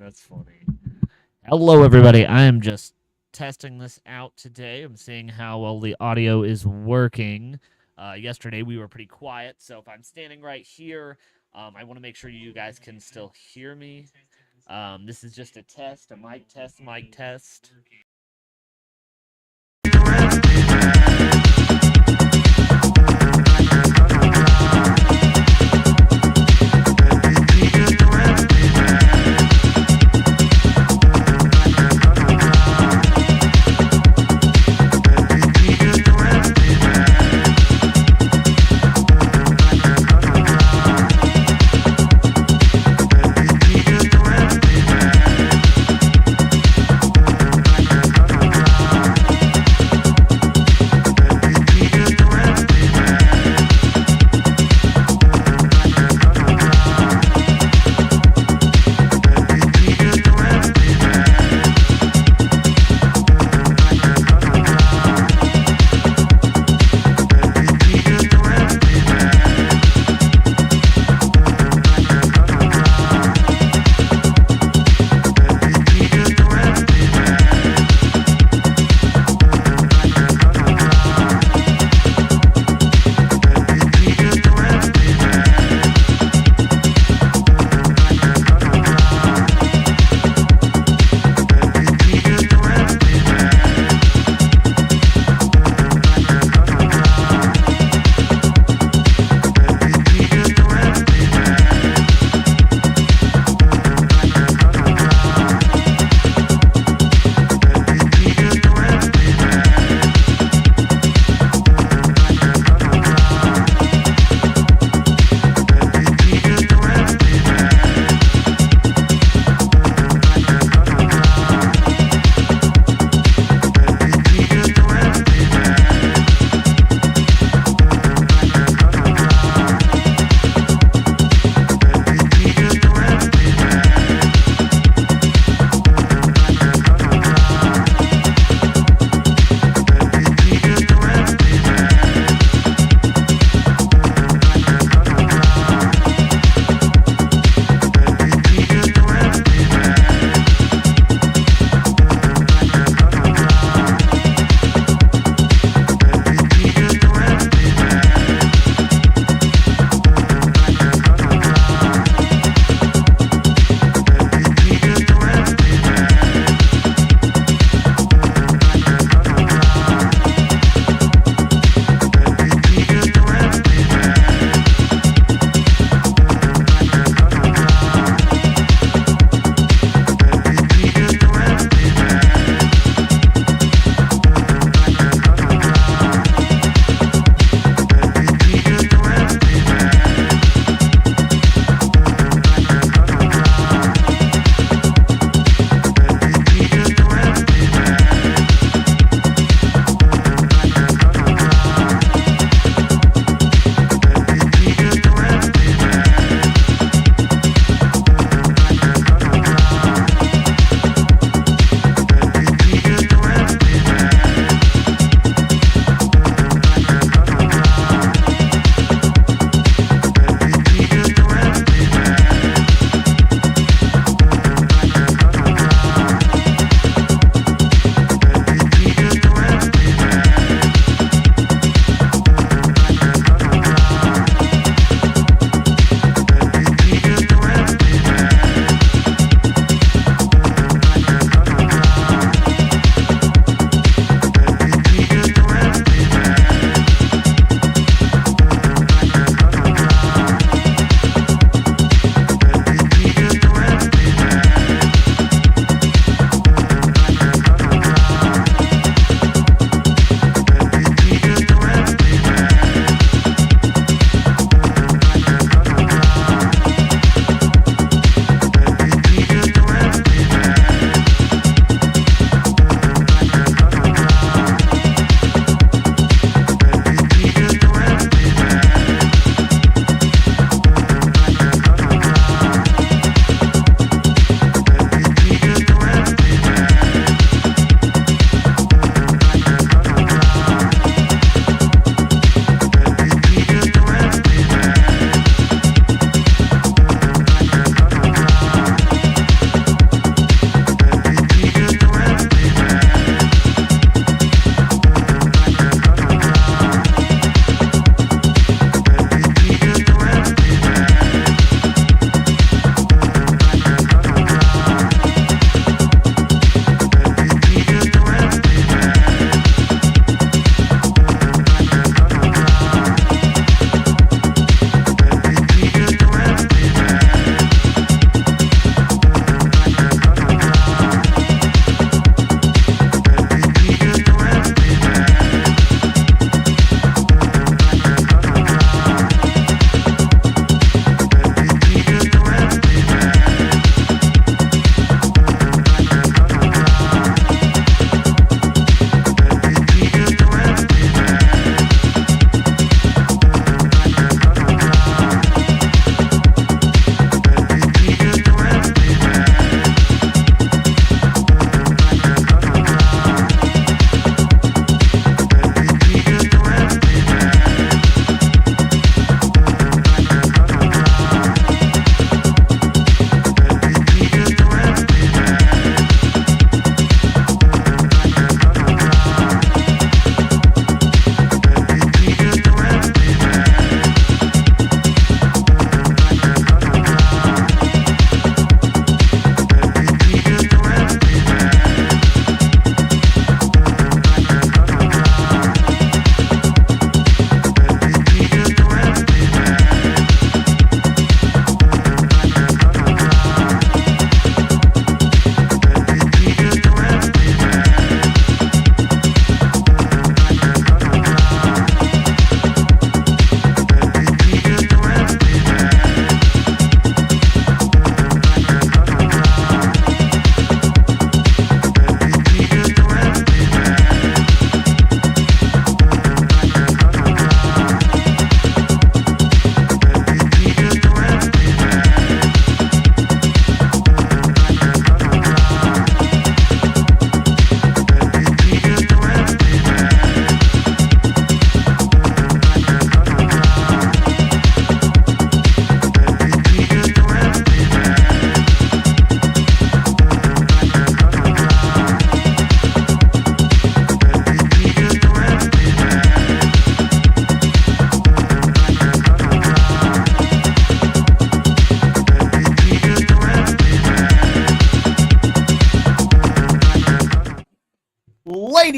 That's funny. Hello, everybody. I am just testing this out today. I'm seeing how well the audio is working. Yesterday we were pretty quiet, so if I'm standing right here, I want to make sure you guys can still hear me. This is just a test, a mic test, mic test.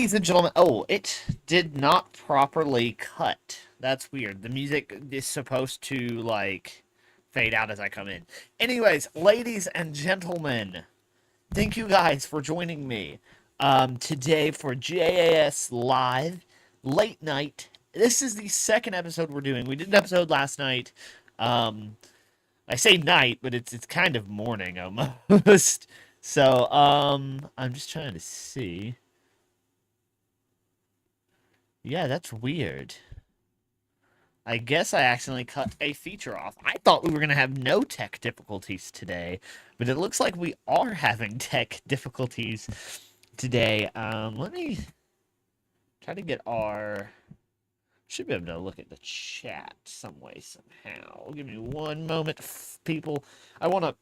Ladies and gentlemen, oh, it did not properly cut. That's weird. The music is supposed to, like, fade out as I come in. Anyways, ladies and gentlemen, thank you guys for joining me today for JAS Live Late Night. This is the second episode we're doing. We did an episode last night. Um, I say night, but it's kind of morning almost. So, I'm just trying to see. Yeah, that's weird. I guess I accidentally cut a feature off. I thought we were going to have no tech difficulties today, but it looks like we are having tech difficulties today. Let me try to get our... Should be able to look at the chat some way, somehow. Give me one moment, people. I want to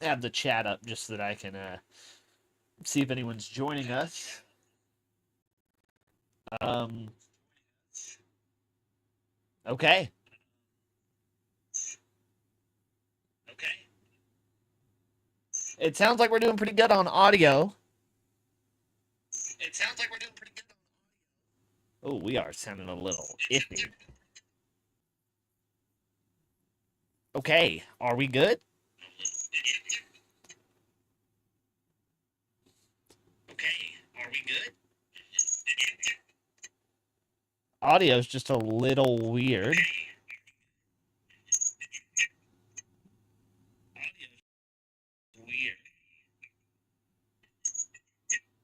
have the chat up just so that I can see if anyone's joining us. Okay. It sounds like we're doing pretty good on audio. Oh, we are sounding a little iffy. Okay, are we good? Audio's just a little weird.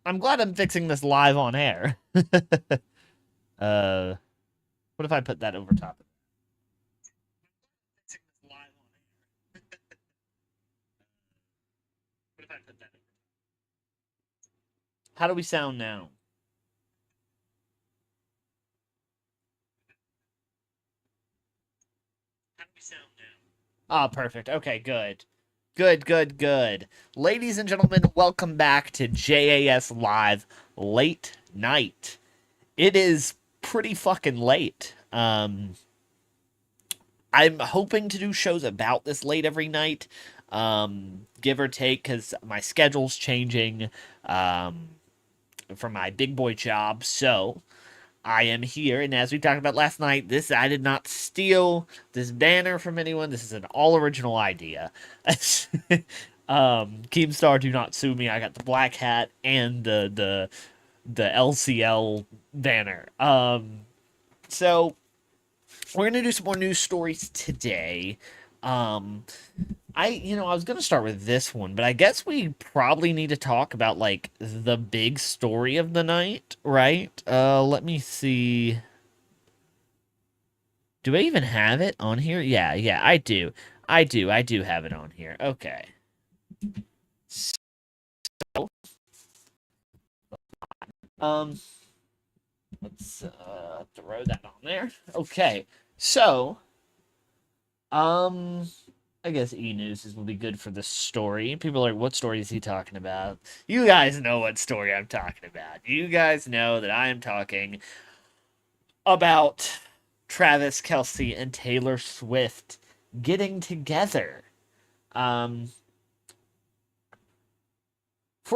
I'm glad I'm fixing this live on air. What if I put that over top of How do we sound now? Ah, perfect. Okay, good. Good. Ladies and gentlemen, welcome back to JAS Live Late Night. It is pretty fucking late. I'm hoping to do shows about this late every night, give or take, because my schedule's changing for my big boy job. So I am here, and as we talked about last night, I did not steal this banner from anyone. This is an all original idea. Keemstar, do not sue me. I got the black hat and the LCL banner. So we're gonna do some more news stories today. I was gonna start with this one, but I guess we probably need to talk about like the big story of the night, right? Let me see. Do I even have it on here? Yeah, I do. I do have it on here. Okay. So, um, let's throw that on there. Okay. So, um, I guess e-news will be good for the story. People are like, what story is he talking about? You guys know what story I'm talking about. You guys know that I am talking about Travis Kelce and Taylor Swift getting together. For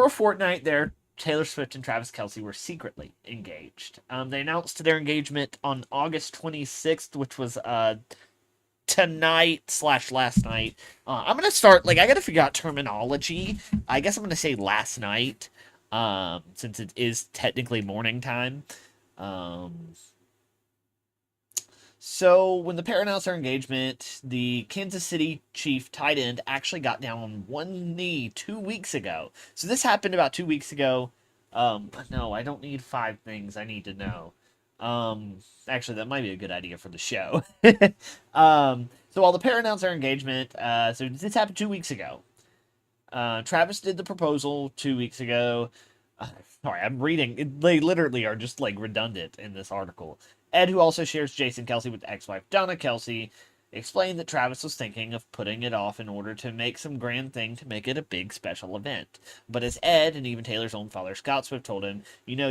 a fortnight there, Taylor Swift and Travis Kelce were secretly engaged. They announced their engagement on August 26th, which was tonight/last night. I'm gonna start I gotta figure out terminology. I guess I'm gonna say last night, since it is technically morning time. So when the pair announced their engagement, the Kansas City Chief tight end actually got down on one knee 2 weeks ago. So this happened about 2 weeks ago. No, I don't need 5 things I need to know. Actually, that might be a good idea for the show. So while the pair announced their engagement, so this happened 2 weeks ago. Travis did the proposal 2 weeks ago. Sorry, I'm reading. They literally are just redundant in this article. Ed, who also shares Jason Kelce with ex-wife Donna Kelce, explained that Travis was thinking of putting it off in order to make some grand thing to make it a big special event. But as Ed and even Taylor's own father Scott Swift told him, you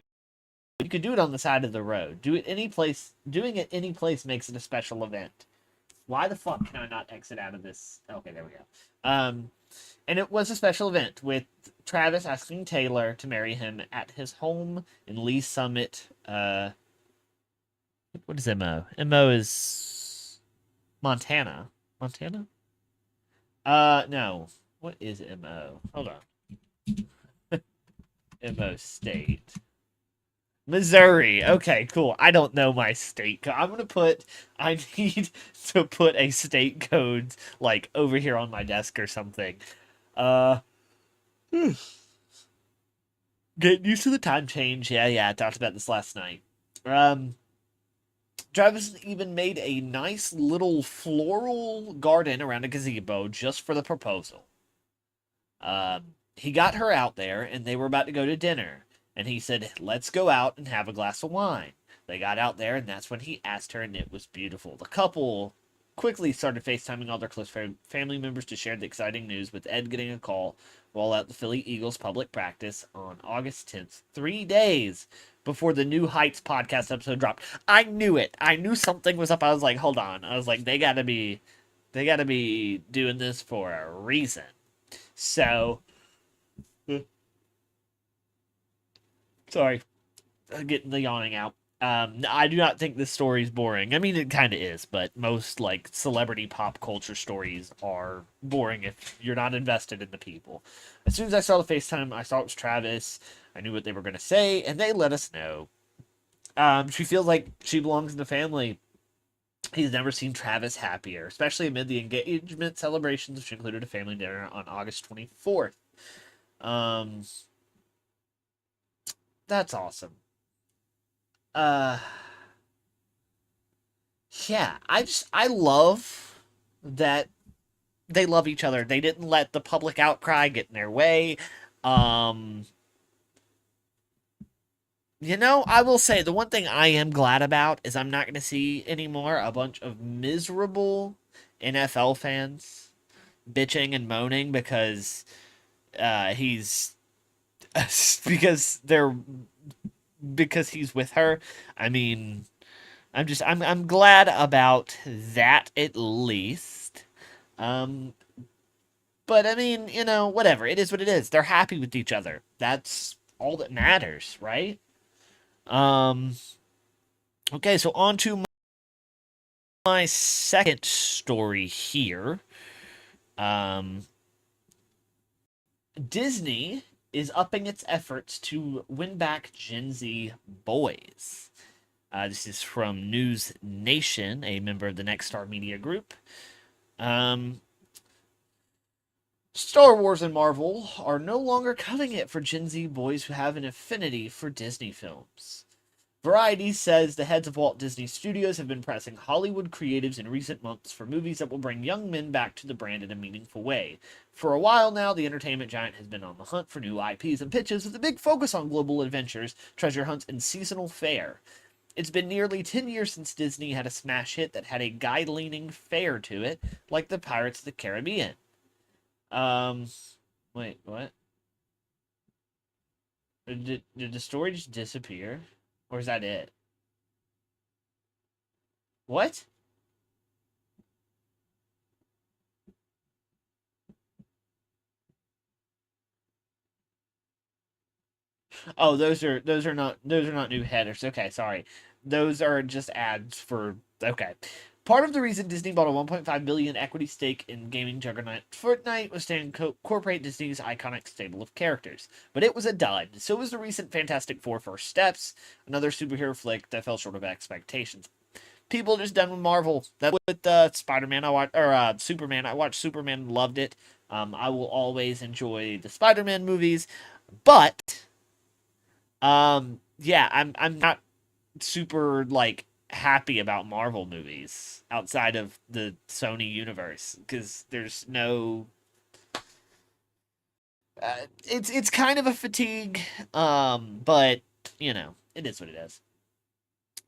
could do it on the side of the road. Doing it any place makes it a special event. Why the fuck can I not exit out of this? Okay, there we go. And it was a special event with Travis asking Taylor to marry him at his home in Lee Summit. What is MO? MO is Montana. Montana? No. What is MO? Hold on. MO state. Missouri. Okay, cool. I don't know my state. I need to put a state code like over here on my desk or something. Uh, Getting used to the time change. Yeah. I talked about this last night. Um, Travis even made a nice little floral garden around a gazebo just for the proposal. He got her out there, and they were about to go to dinner. And he said, "Let's go out and have a glass of wine." They got out there, and that's when he asked her, and it was beautiful. The couple quickly started FaceTiming all their close family members to share the exciting news, with Ed getting a call while at the Philly Eagles public practice on August 10th, 3 days before the New Heights podcast episode dropped. I knew it. I knew something was up. I was like, hold on. I was like, they gotta be doing this for a reason. So, sorry, getting the yawning out. I do not think this story is boring. I mean, it kind of is, but most like celebrity pop culture stories are boring if you're not invested in the people. As soon as I saw the FaceTime, I saw it was Travis. I knew what they were going to say, and they let us know. She feels like she belongs in the family. He's never seen Travis happier, especially amid the engagement celebrations, which included a family dinner on August 24th. Um, that's awesome. Uh, yeah, I love that they love each other. They didn't let the public outcry get in their way. Um, I will say the one thing I am glad about is I'm not going to see anymore a bunch of miserable NFL fans bitching and moaning he's because they're because he's with her. I mean, I'm glad about that at least. Um, but I mean, whatever. It is what it is. They're happy with each other. That's all that matters, right? Um, okay, so on to my second story here. Um, Disney is upping its efforts to win back Gen Z boys. This is from News Nation, a member of the Next Star Media Group. Star Wars and Marvel are no longer cutting it for Gen Z boys who have an affinity for Disney films. Variety says the heads of Walt Disney Studios have been pressing Hollywood creatives in recent months for movies that will bring young men back to the brand in a meaningful way. For a while now, the entertainment giant has been on the hunt for new IPs and pitches with a big focus on global adventures, treasure hunts, and seasonal fare. It's been nearly 10 years since Disney had a smash hit that had a guy-leaning fare to it, like the Pirates of the Caribbean. Um, Wait, what? Did the story just disappear? Or is that it? What? Oh, those are not new headers. Okay, sorry. Those are just ads for okay. Part of the reason Disney bought a 1.5 billion equity stake in gaming juggernaut Fortnite was to incorporate Disney's iconic stable of characters, but it was a dud. So was the recent Fantastic Four: First Steps, another superhero flick that fell short of expectations. People are just done with Marvel. That with Spider-Man, I watched or Superman. I watched Superman, loved it. I will always enjoy the Spider-Man movies, but yeah, I'm not super like happy about Marvel movies outside of the Sony universe because there's no. It's kind of a fatigue, but it is what it is.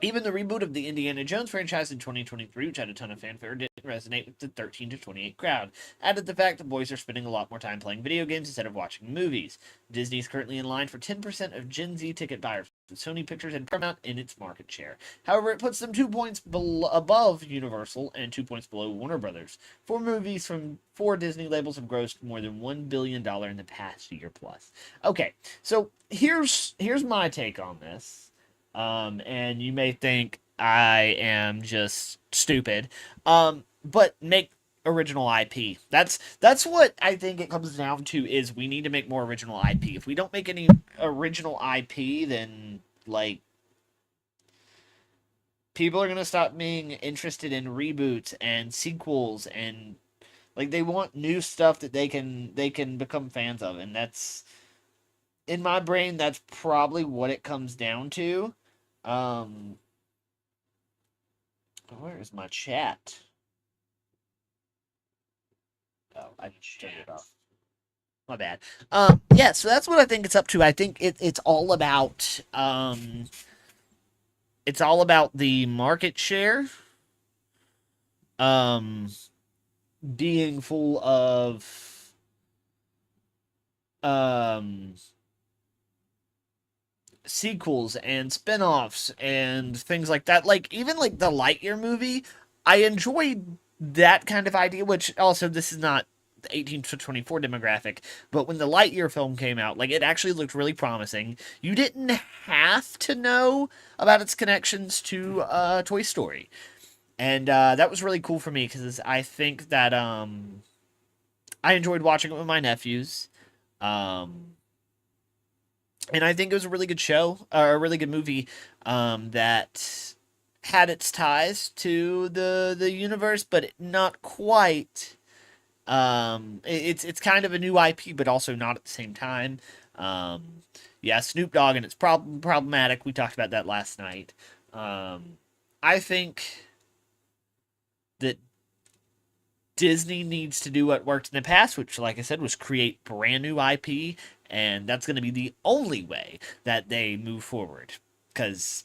Even the reboot of the Indiana Jones franchise in 2023, which had a ton of fanfare, didn't resonate with the 13 to 28 crowd. Added the fact that boys are spending a lot more time playing video games instead of watching movies. Disney is currently in line for 10% of Gen Z ticket buyers Sony Pictures and Paramount in its market share. However, it puts them 2 points above Universal and 2 points below Warner Brothers. Four Disney labels have grossed more than $1 billion in the past year plus. Okay, so here's my take on this. And you may think I am just stupid. But make original IP. That's what I think it comes down to, is we need to make more original IP. If we don't make any original IP, then like people are going to stop being interested in reboots and sequels, and like they want new stuff that they can become fans of, and that's, in my brain, that's probably what it comes down to. Um where is my chat? Oh, I just turned it off. My bad. Yeah, so that's what I think it's up to. I think it's all about the market share, um being full of um sequels and spin-offs and things like that. Like even like the Lightyear movie, I enjoyed that kind of idea, which also this is not the 18 to 24 demographic, but when the Lightyear film came out, like it actually looked really promising. You didn't have to know about its connections to Toy Story. And that was really cool for me because I think that I enjoyed watching it with my nephews. Um and I think it was a really good show, or a really good movie, that had its ties to the universe, but not quite. It's kind of a new IP, but also not at the same time. Um, yeah, Snoop Dogg and it's problematic. We talked about that last night. I think that Disney needs to do what worked in the past, which, like I said, was create brand new IP, and that's going to be the only way that they move forward. Because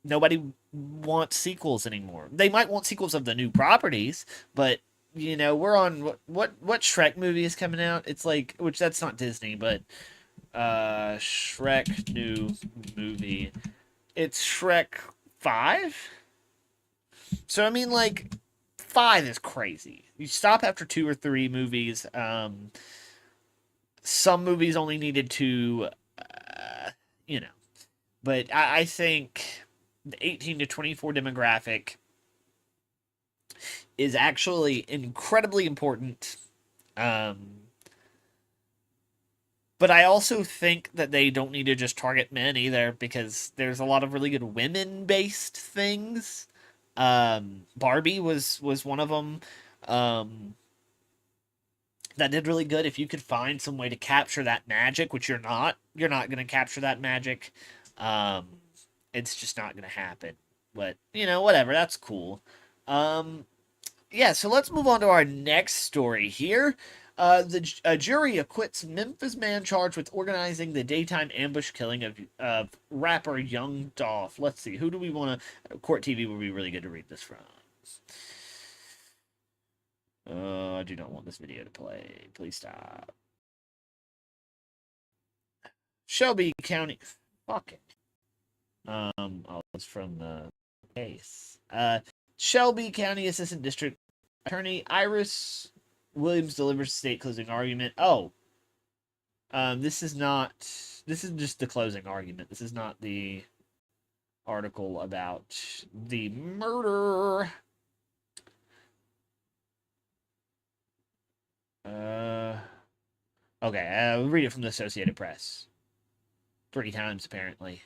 nobody wants sequels anymore. They might want sequels of the new properties, but we're on what Shrek movie is coming out? It's like, which that's not Disney, but Shrek new movie. It's Shrek 5. So I mean, like, 5 is crazy. You stop after 2 or 3 movies. Some movies only needed to, uh, you know. But I think the 18 to 24 demographic is actually incredibly important. But I also think that they don't need to just target men either, because there's a lot of really good women-based things. Barbie was one of them. Um, that did really good. If you could find some way to capture that magic, which you're not going to capture that magic. Um, it's just not going to happen. But whatever. That's cool. Um, yeah. So let's move on to our next story here. A jury acquits Memphis man charged with organizing the daytime ambush killing of rapper Young Dolph. Let's see. Who do we want to? Court TV would be really good to read this from. I do not want this video to play. Please stop. Shelby County. Fuck it. Oh, it's from the case. Shelby County Assistant District Attorney Iris Williams delivers state closing argument. Oh, this is not. This is just the closing argument. This is not the article about the murder. Okay, I'll read it from the Associated Press. 3 times, apparently.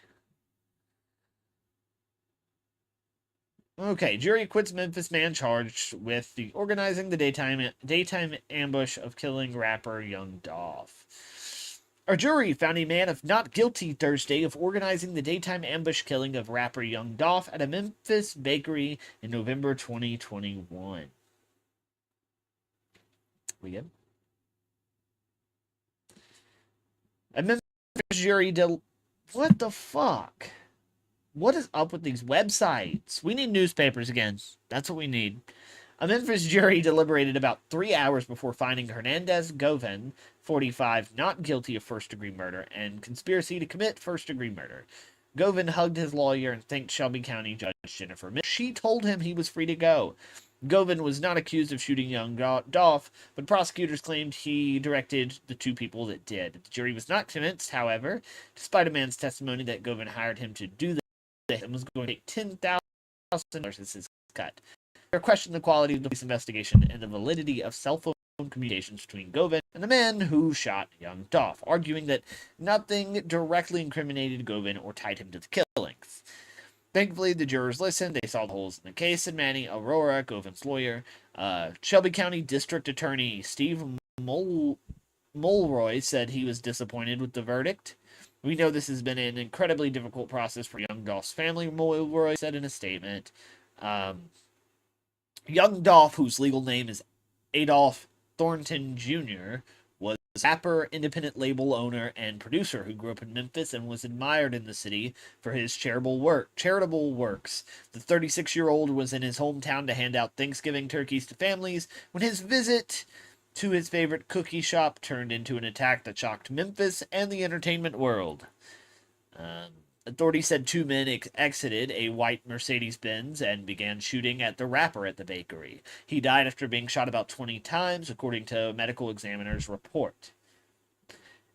Okay, jury acquits Memphis man charged with the organizing the daytime ambush of killing rapper Young Dolph. A jury found a man of not guilty Thursday of organizing the daytime ambush killing of rapper Young Dolph at a Memphis bakery in November 2021. We good? A Memphis jury what the fuck? What is up with these websites? We need newspapers again. That's what we need. A Memphis jury deliberated about 3 hours before finding Hernandez Govan, 45, not guilty of first-degree murder and conspiracy to commit first-degree murder. Govan hugged his lawyer and thanked Shelby County Judge Jennifer Mitchell. She told him he was free to go. Govan was not accused of shooting young Dolph, but prosecutors claimed he directed the two people that did. The jury was not convinced, however, despite a man's testimony that Govan hired him to do this and was going to take $10,000 as his cut. They questioned the quality of the police investigation and the validity of cell phone communications between Govan and the man who shot young Dolph, arguing that nothing directly incriminated Govan or tied him to the killings. Thankfully, the jurors listened. They saw the holes in the case, and Manny Aurora, Govan's lawyer, Shelby County District Attorney Steve Mulroy said he was disappointed with the verdict. We know this has been an incredibly difficult process for young Dolph's family, Mulroy said in a statement. Young Dolph, whose legal name is Adolph Thornton Jr., was a rapper, independent label owner, and producer who grew up in Memphis and was admired in the city for his charitable works. The 36-year-old was in his hometown to hand out Thanksgiving turkeys to families when his visit to his favorite cookie shop turned into an attack that shocked Memphis and the entertainment world. Authorities said two men exited a white Mercedes-Benz and began shooting at the rapper at the bakery. He died after being shot about 20 times, according to a medical examiner's report.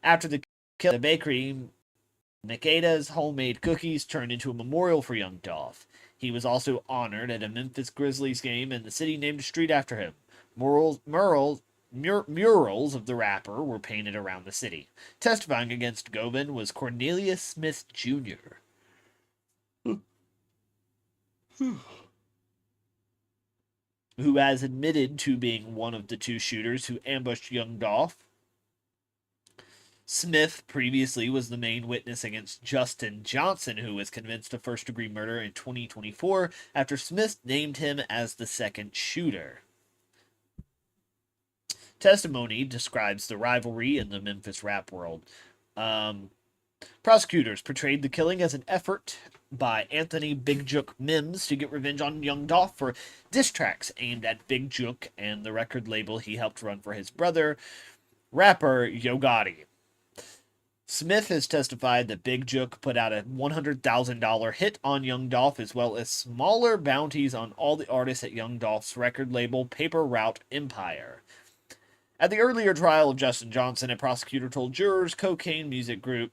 After the kill at the bakery, Makeda's homemade cookies turned into a memorial for young Dolph. He was also honored at a Memphis Grizzlies game, and the city named a street after him. Murals of the rapper were painted around the city. Testifying against Govan was Cornelius Smith Jr., who has admitted to being one of the two shooters who ambushed young Dolph. Smith previously was the main witness against Justin Johnson, who was convinced of first-degree murder in 2024 after Smith named him as the second shooter. Testimony describes the rivalry in the Memphis rap world. Prosecutors portrayed the killing as an effort by Anthony Big Jook Mims to get revenge on young Dolph for diss tracks aimed at Big Jook and the record label he helped run for his brother, rapper Yo Gotti. Smith has testified that Big Jook put out a $100,000 hit on Young Dolph, as well as smaller bounties on all the artists at Young Dolph's record label, Paper Route Empire. At the earlier trial of Justin Johnson, a prosecutor told jurors Cocaine Music Group,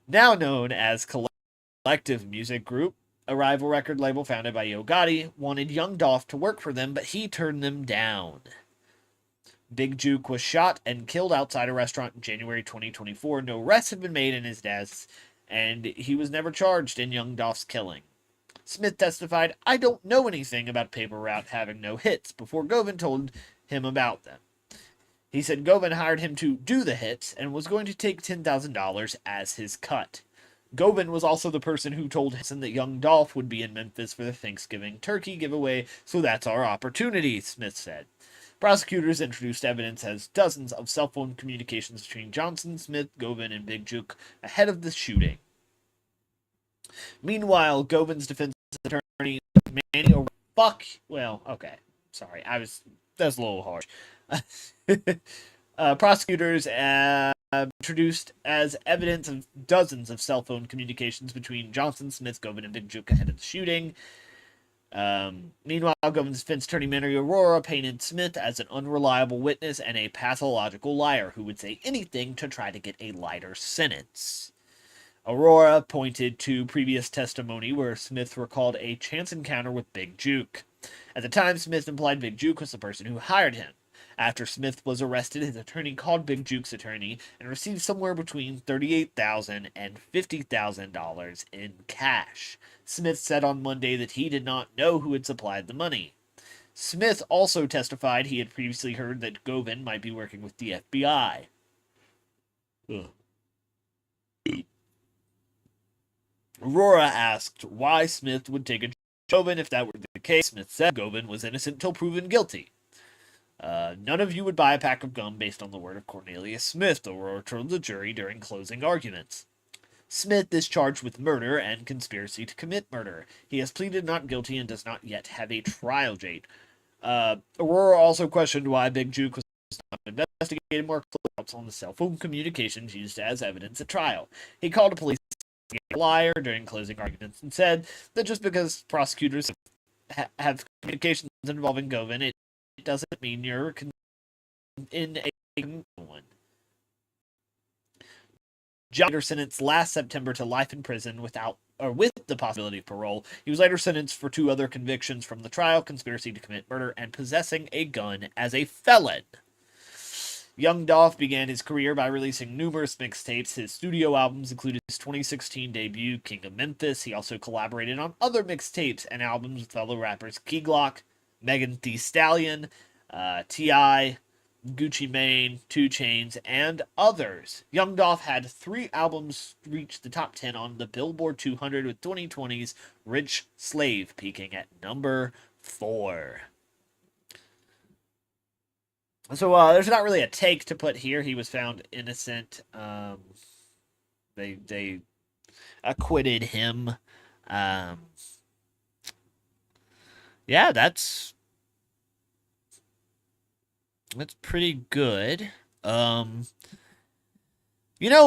now known as Collective Music Group, a rival record label founded by Yo Gotti, wanted Young Dolph to work for them, but he turned them down. Big Juke was shot and killed outside a restaurant in January 2024. No arrests have been made in his deaths, and he was never charged in Young Dolph's killing. Smith testified, I don't know anything about Paper Route having no hits, before Govan told him about them. He said Govan hired him to do the hits and was going to take $10,000 as his cut. Govan was also the person who told Henson that young Dolph would be in Memphis for the Thanksgiving turkey giveaway, so that's our opportunity, Smith said. Prosecutors introduced evidence as dozens of cell phone communications between Johnson, Smith, Govan, and Big Juke ahead of the shooting. Meanwhile, Govan's defense attorney, Manny that's a little harsh. Prosecutors introduced as evidence of dozens of cell phone communications between Johnson, Smith, Govan, and Big Juke ahead of the shooting. Meanwhile, Govan's defense attorney Manny Aurora painted Smith as an unreliable witness and a pathological liar who would say anything to try to get a lighter sentence. Aurora pointed to previous testimony where Smith recalled a chance encounter with Big Juke. At the time, Smith implied Big Juke was the person who hired him. After Smith was arrested, his attorney called Big Juke's attorney and received somewhere between $38,000 and $50,000 in cash. Smith said on Monday that he did not know who had supplied the money. Smith also testified he had previously heard that Govan might be working with the FBI. Aurora asked why Smith would take a Govan if that were the case. Smith said Govan was innocent until proven guilty. None of you would buy a pack of gum based on the word of Cornelius Smith, Aurora told the jury during closing arguments. Smith is charged with murder and conspiracy to commit murder. He has pleaded not guilty and does not yet have a trial date. Aurora also questioned why Big Juke was not investigated more closely on the cell phone communications used as evidence at trial. He called a police a liar during closing arguments and said that just because prosecutors have communications involving Govan, it doesn't mean you're in a one. John was sentenced last September to life in prison with the possibility of parole. He was later sentenced for 2 other convictions from the trial: conspiracy to commit murder and possessing a gun as a felon. Young Dolph began his career by releasing numerous mixtapes. His studio albums included his 2016 debut, King of Memphis. He also collaborated on other mixtapes and albums with fellow rappers Key Glock, Megan Thee Stallion, T.I., Gucci Mane, 2 Chainz, and others. Young Dolph had 3 albums reach the top 10 on the Billboard 200, with 2020's Rich Slave peaking at number 4. So there's not really a take to put here. He was found innocent. They acquitted him. Yeah, that's pretty good.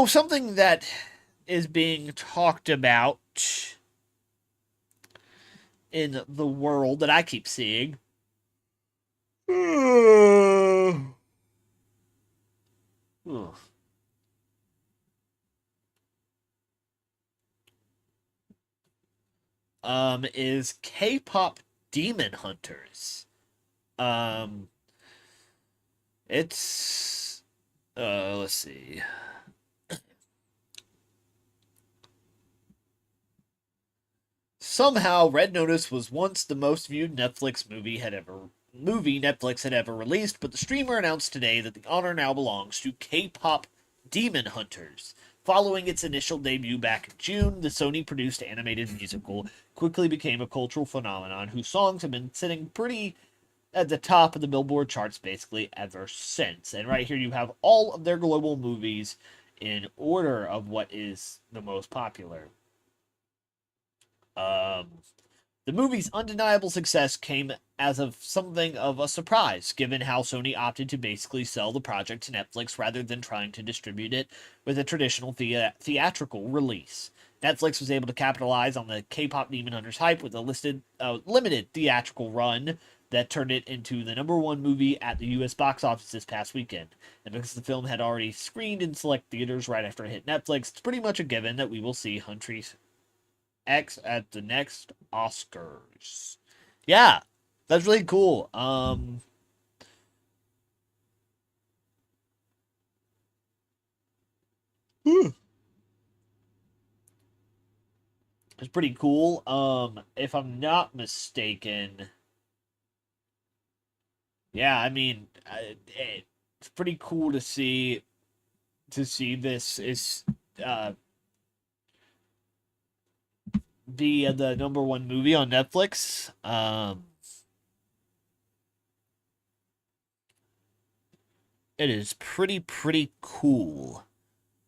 Something that is being talked about in the world that I keep seeing is K-pop demon hunters. It's let's see. Somehow, Red Notice was once the most viewed Netflix movie Netflix had ever released, but the streamer announced today that the honor now belongs to K-pop Demon Hunters. Following its initial debut back in June, the Sony-produced animated musical quickly became a cultural phenomenon whose songs have been sitting pretty at the top of the Billboard charts basically ever since. And right here you have all of their global movies in order of what is the most popular. The movie's undeniable success came as of something of a surprise, given how Sony opted to basically sell the project to Netflix rather than trying to distribute it with a traditional theatrical release. Netflix was able to capitalize on the K-pop Demon Hunters hype with a limited theatrical run that turned it into the #1 movie at the U.S. box office this past weekend. And because the film had already screened in select theaters right after it hit Netflix, it's pretty much a given that we will see Huntress X at the next Oscars. Yeah, that's really cool. It's pretty cool. If I'm not mistaken, yeah, I mean, it's pretty cool to see this is be the #1 movie on Netflix. It is pretty cool.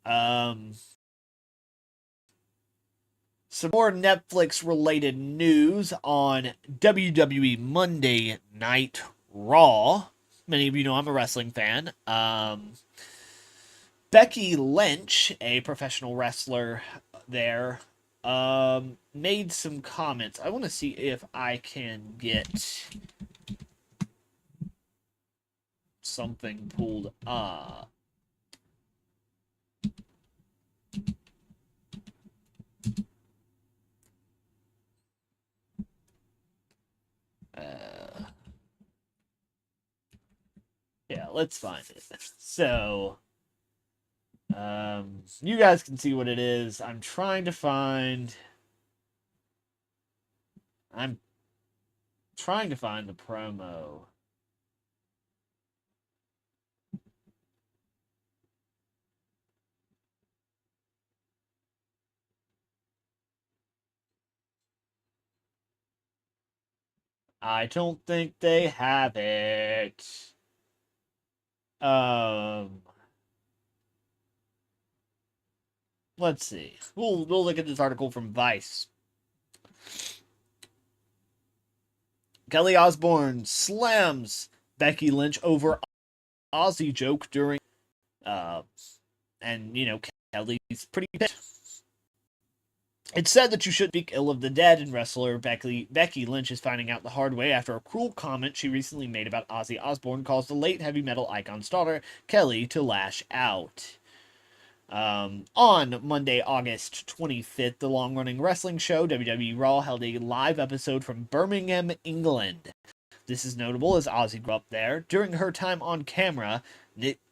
Some more Netflix related news on WWE Monday Night Raw. Many of you know I'm a wrestling fan. Becky Lynch, a professional wrestler there, made some comments. I want to see if I can get something pulled up. Yeah, let's find it. So, you guys can see what it is. I'm trying to find the promo. I don't think they have it. Let's see. We'll look at this article from Vice. Kelly Osbourne slams Becky Lynch over Aussie joke during and Kelly's pretty pissed. It's said that you should speak ill of the dead, and wrestler Becky Lynch is finding out the hard way after a cruel comment she recently made about Ozzy Osbourne caused the late heavy metal icon's daughter, Kelly, to lash out. On Monday, August 25th, the long-running wrestling show WWE Raw held a live episode from Birmingham, England. This is notable as Ozzy grew up there. During her time on camera,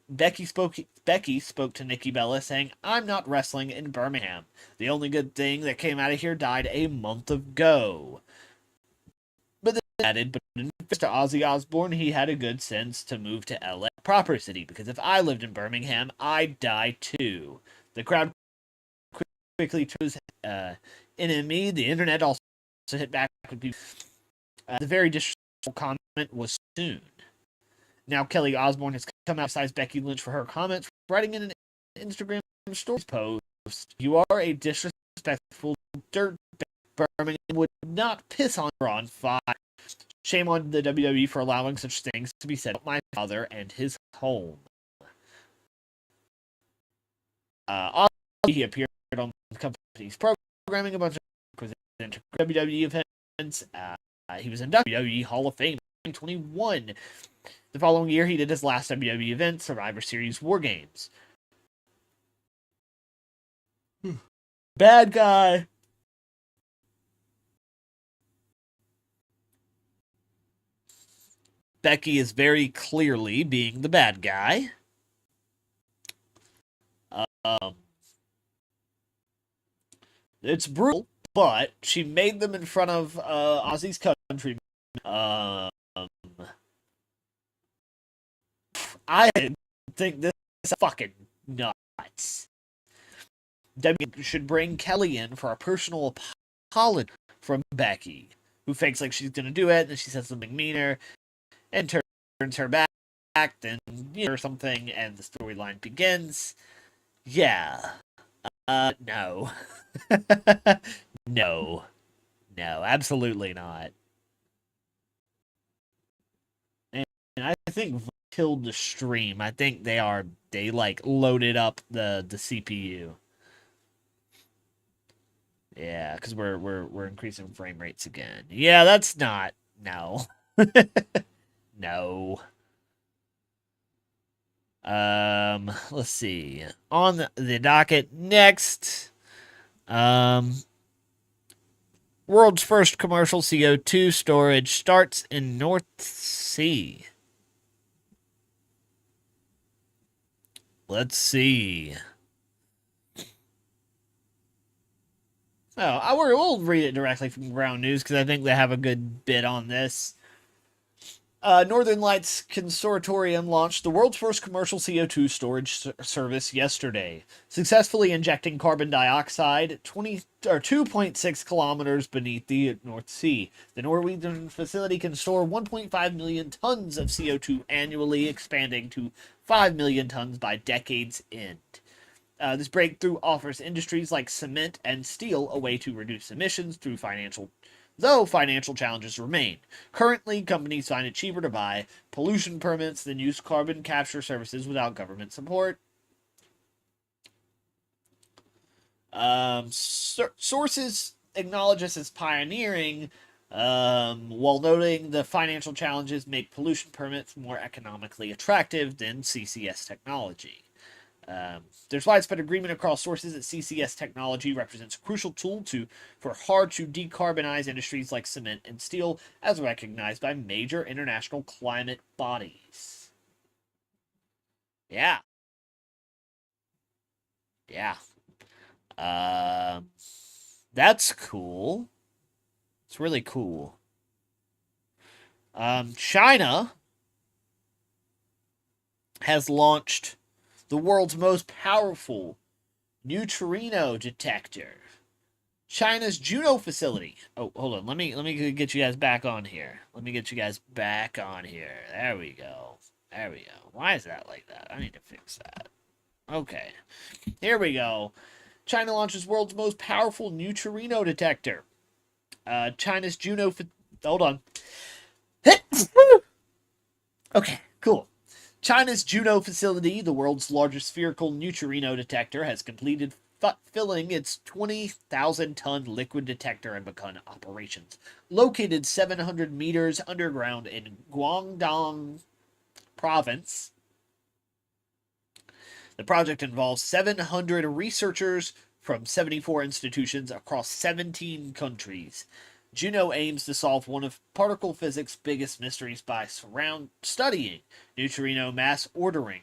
Becky spoke to Nikki Bella saying, "I'm not wrestling in Birmingham. The only good thing that came out of here died a month ago." But then added, but in fairness to Ozzy Osbourne, he had a good sense to move to LA proper city, because if I lived in Birmingham, I'd die too. The crowd quickly chose enemy. The internet also hit back with people. The very disrespectful comment was soon. Now Kelly Osbourne has come out besides Becky Lynch for her comments, writing in an Instagram stories post, "You are a disrespectful dirtbag. Birmingham would not piss on her on fire. Shame on the WWE for allowing such things to be said about my father and his home." He appeared on the company's programming, a bunch of WWE events. He was inducted to WWE Hall of Fame in 2021. The following year, he did his last WWE event, Survivor Series War Games. Bad guy. Becky is very clearly being the bad guy. It's brutal, but she made them in front of Ozzy's country. I think this is fucking nuts. WWE should bring Kelly in for a personal apology from Becky, who fakes like she's gonna do it, and then she says something meaner, and turns her back, then or something, and the storyline begins. Yeah. No. No. No, absolutely not. And I think killed the stream. I think they like loaded up the CPU. Yeah, because we're increasing frame rates again. Yeah, that's not no. No. Let's see. On the docket next, world's first commercial CO2 storage starts in North Sea. Let's see. Oh, we'll read it directly from Ground News because I think they have a good bit on this. Northern Lights Consortium launched the world's first commercial CO2 storage service yesterday, successfully injecting carbon dioxide 2.6 kilometers beneath the North Sea. The Norwegian facility can store 1.5 million tons of CO2 annually, expanding to 5 million tons by decade's end. This breakthrough offers industries like cement and steel a way to reduce emissions though financial challenges remain. Currently, companies find it cheaper to buy pollution permits than use carbon capture services without government support. Sources acknowledge this as pioneering, while noting the financial challenges make pollution permits more economically attractive than CCS technology. There's widespread agreement across sources that CCS technology represents a crucial tool for hard to decarbonize industries like cement and steel, as recognized by major international climate bodies. Yeah. Yeah. That's cool. It's really cool. China has launched the world's most powerful neutrino detector. China's Juno facility. Oh, hold on. Let me get you guys back on here. There we go. Why is that like that? I need to fix that. Okay. Here we go. China launches world's most powerful neutrino detector. China's Juno. Hold on. Okay, cool. China's Juno facility, the world's largest spherical neutrino detector, has completed filling its 20,000-ton liquid detector and begun operations. Located 700 meters underground in Guangdong province, the project involves 700 researchers from 74 institutions across 17 countries. Juno aims to solve one of particle physics' biggest mysteries by studying neutrino mass ordering,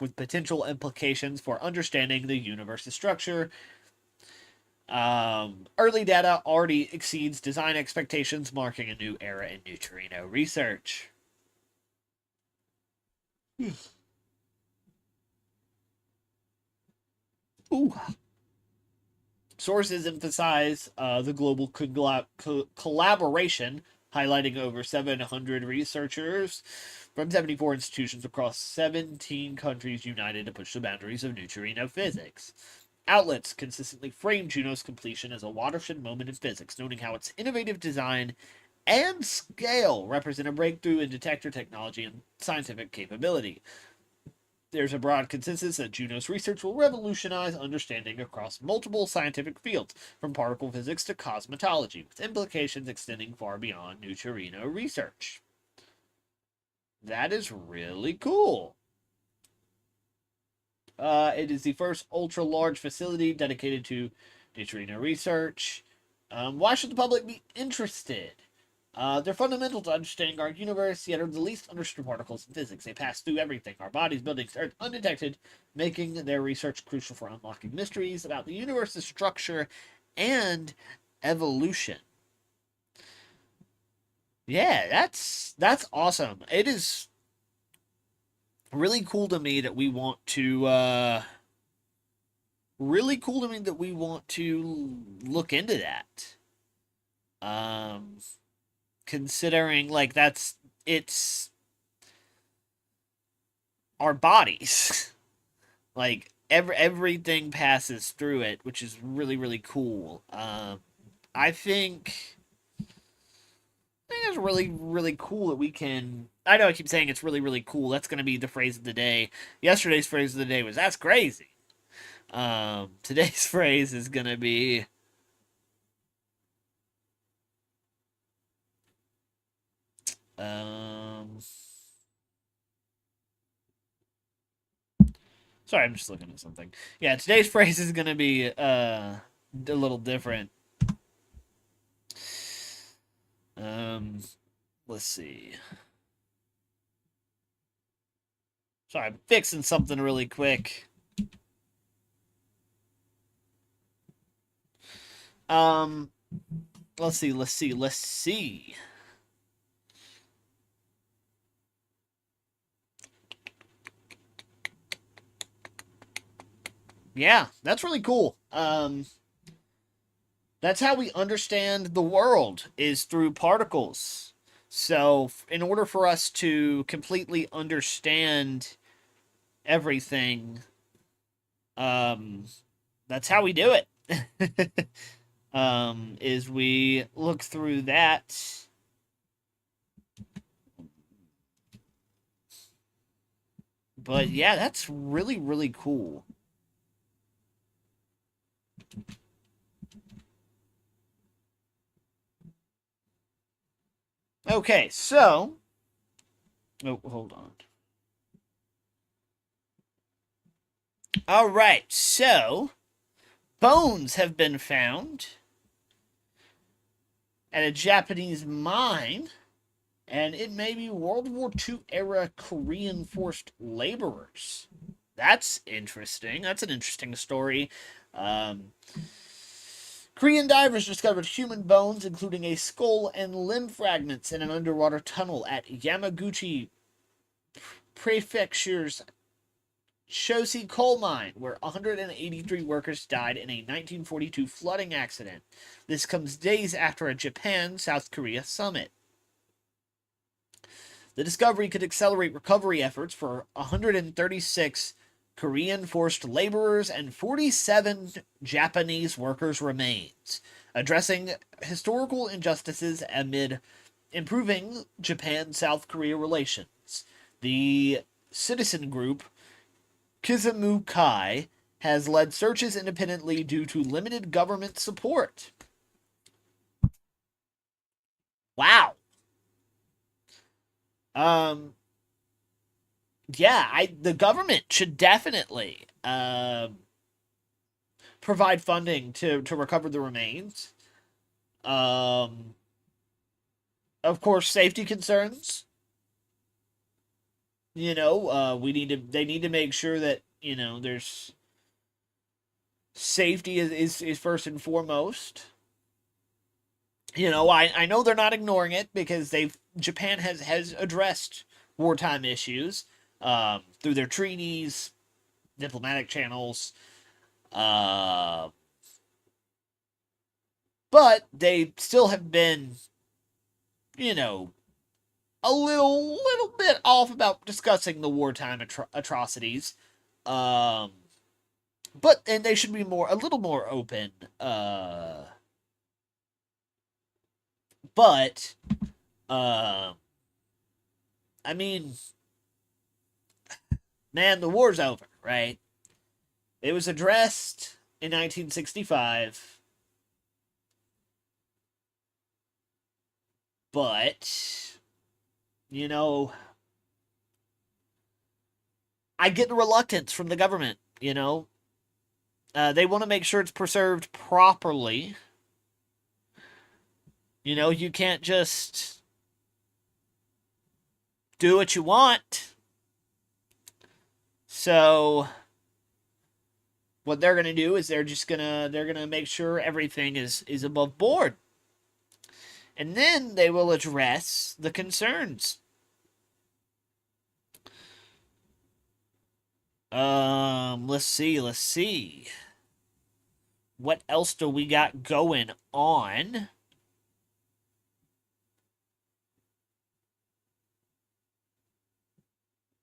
with potential implications for understanding the universe's structure. Early data already exceeds design expectations, marking a new era in neutrino research. Ooh. Sources emphasize the global collaboration, highlighting over 700 researchers from 74 institutions across 17 countries united to push the boundaries of neutrino physics. Outlets consistently frame Juno's completion as a watershed moment in physics, noting how its innovative design and scale represent a breakthrough in detector technology and scientific capability. There's a broad consensus that Juno's research will revolutionize understanding across multiple scientific fields, from particle physics to cosmology, with implications extending far beyond neutrino research. That is really cool. It is the first ultra-large facility dedicated to neutrino research. Why should the public be interested? They're fundamental to understanding our universe, yet are the least understood particles in physics. They pass through everything, our bodies, buildings, Earth, undetected, making their research crucial for unlocking mysteries about the universe's structure and evolution. Yeah, that's awesome. It is really cool to me that we want to look into that. Considering like it's our bodies. Like everything passes through it, which is really cool. I think it's really cool that we can. I know I keep saying it's really cool. That's going to be the phrase of the day. Yesterday's phrase of the day was "that's crazy." Today's phrase is going to be sorry, I'm just looking at something. Yeah, today's phrase is going to be a little different. Let's see. Sorry, I'm fixing something really quick. Let's see. Yeah, that's really cool. That's how we understand the world is through particles. So, in order for us to completely understand everything, that's how we do it. Is we look through that. But yeah, that's really cool. Okay, so. Oh, hold on. Alright, so. Bones have been found at a Japanese mine, and it may be World War II era Korean forced laborers. That's interesting. That's an interesting story. Korean divers discovered human bones, including a skull and limb fragments, in an underwater tunnel at Yamaguchi Prefecture's Shosi coal mine, where 183 workers died in a 1942 flooding accident. This comes days after a Japan-South Korea summit. The discovery could accelerate recovery efforts for 136 Korean forced laborers and 47 Japanese workers' remains, addressing historical injustices amid improving Japan-South Korea relations. The citizen group Kizamu Kai has led searches independently due to limited government support. Wow. Um, yeah, the government should definitely provide funding to recover the remains. Um, of course, safety concerns. They need to make sure that there's safety is first and foremost. I know they're not ignoring it because Japan has addressed wartime issues through their treaties, diplomatic channels, uh, but they still have been, you know, a little bit off about discussing the wartime atrocities. Um, and they should be a little more open. But uh, I mean, man, the war's over, right? It was addressed in 1965, but you know, I get the reluctance from the government. They want to make sure it's preserved properly. You can't just do what you want. So what they're gonna do is they're gonna make sure everything is above board, and then they will address the concerns. Let's see. What else do we got going on?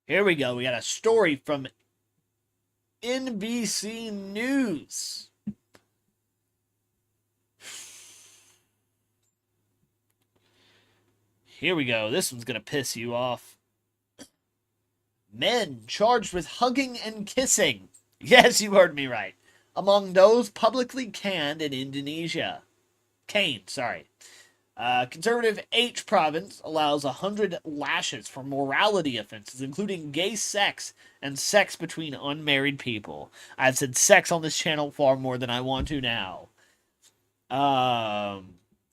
Here we go. We got a story from NBC News. Here we go. This one's going to piss you off. Men charged with hugging and kissing. Yes, you heard me right. Among those publicly canned in Indonesia. Caned, sorry. Conservative H province allows 100 lashes for morality offenses, including gay sex and sex between unmarried people. I've said sex on this channel far more than I want to now.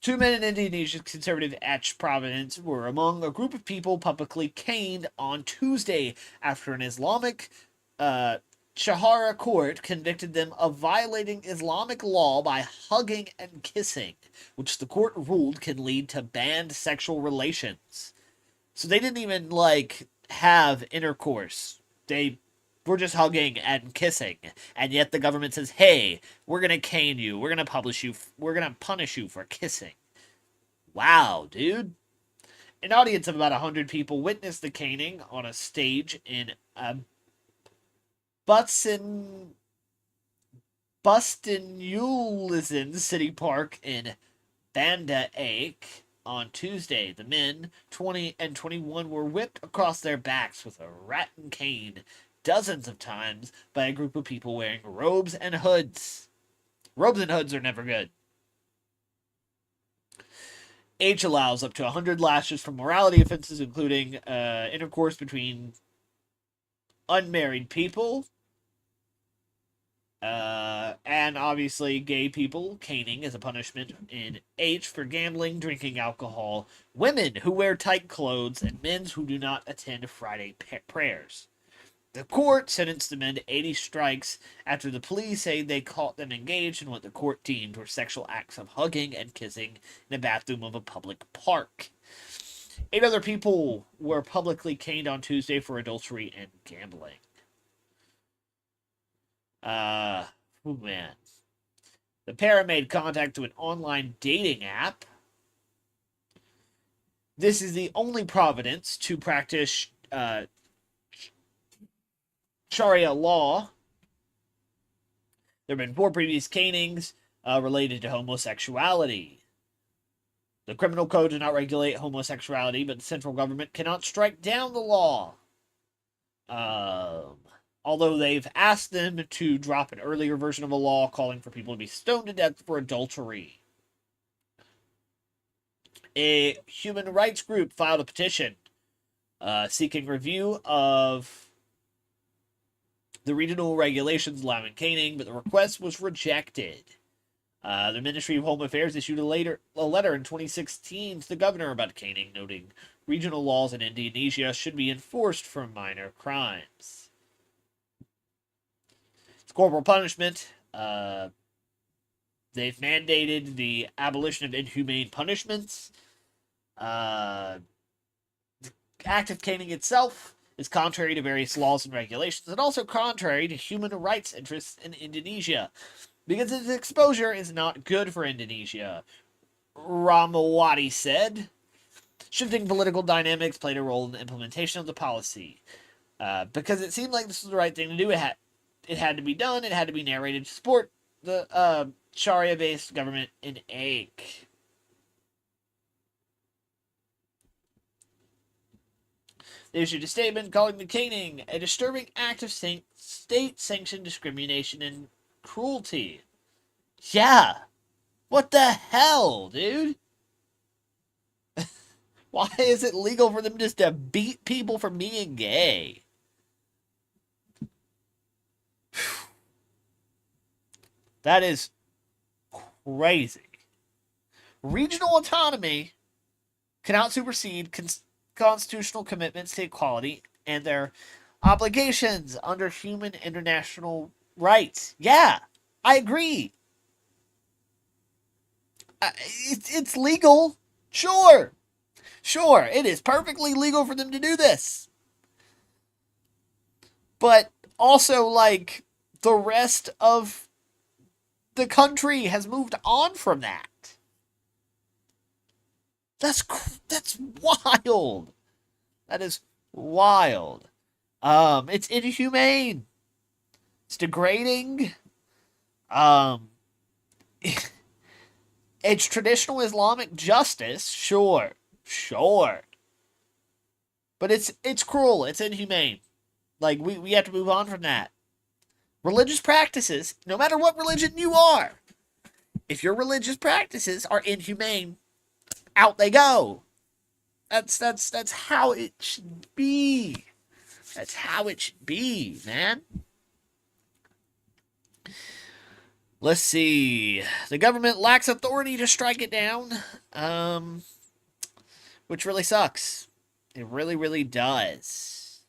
Two men in Indonesia's conservative Aceh province were among a group of people publicly caned on Tuesday after an Islamic Shahara court convicted them of violating Islamic law by hugging and kissing, which the court ruled can lead to banned sexual relations. So they didn't even have intercourse. They were just hugging and kissing, and yet the government says, "Hey, we're gonna cane you. We're gonna punish you for kissing." Wow, dude! An audience of about 100 people witnessed the caning on a stage in Butson Bustenulisen City Park in Banda Aceh on Tuesday. The men, 20 and 21, were whipped across their backs with a rattan cane dozens of times by a group of people wearing robes and hoods. Robes and hoods are never good. H allows up to 100 lashes for morality offenses, including intercourse between unmarried people, and obviously gay people, caning as a punishment in H for gambling, drinking alcohol, women who wear tight clothes, and men who do not attend Friday prayers. The court sentenced the men to 80 strikes after the police say they caught them engaged in what the court deemed were sexual acts of hugging and kissing in a bathroom of a public park. 8 other people were publicly caned on Tuesday for adultery and gambling. Oh man. The pair made contact through an online dating app. This is the only province to practice Sharia law. There have been 4 previous canings related to homosexuality. The criminal code does not regulate homosexuality, but the central government cannot strike down the law. although they've asked them to drop an earlier version of a law calling for people to be stoned to death for adultery. A human rights group filed a petition seeking review of the regional regulations allowing caning, but the request was rejected. The Ministry of Home Affairs issued a letter in 2016 to the governor about caning, noting regional laws in Indonesia should be enforced for minor crimes. It's corporal punishment. They've mandated the abolition of inhumane punishments. The act of caning itself is contrary to various laws and regulations, and also contrary to human rights interests in Indonesia, because its exposure is not good for Indonesia, Ramawati said. Shifting political dynamics played a role in the implementation of the policy. Because it seemed like this was the right thing to do, it had to be done, it had to be narrated to support the Sharia-based government in Ache. They issued a statement calling the caning a disturbing act of state-sanctioned discrimination and cruelty. Yeah. What the hell, dude? Why is it legal for them just to beat people for being gay? That is crazy. Regional autonomy cannot supersede constitutional commitments to equality and their obligations under human international rights. Yeah, I agree. It's legal. Sure, it is perfectly legal for them to do this. But also, like, the rest of the country has moved on from that. That's wild. That is wild. It's inhumane. It's degrading. It's traditional Islamic justice, sure. But it's cruel. It's inhumane. Like, we have to move on from that. Religious practices, no matter what religion you are, if your religious practices are inhumane, out they go. That's how it should be. That's how it should be, man. Let's see. The government lacks authority to strike it down, which really sucks. It really, really does.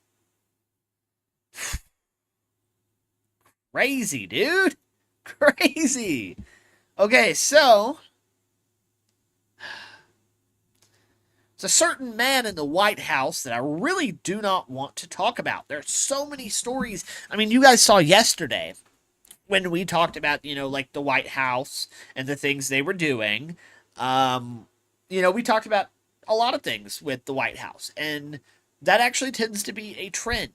Crazy, dude. Crazy. Okay, so it's a certain man in the White House that I really do not want to talk about. There are so many stories. I mean, you guys saw yesterday when we talked about, like the White House and the things they were doing. We talked about a lot of things with the White House, and that actually tends to be a trend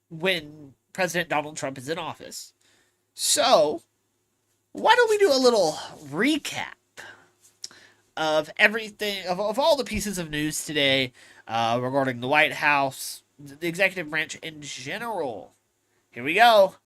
when President Donald Trump is in office. So, why don't we do a little recap of everything, of all the pieces of news today regarding the White House, the executive branch in general. Here we go.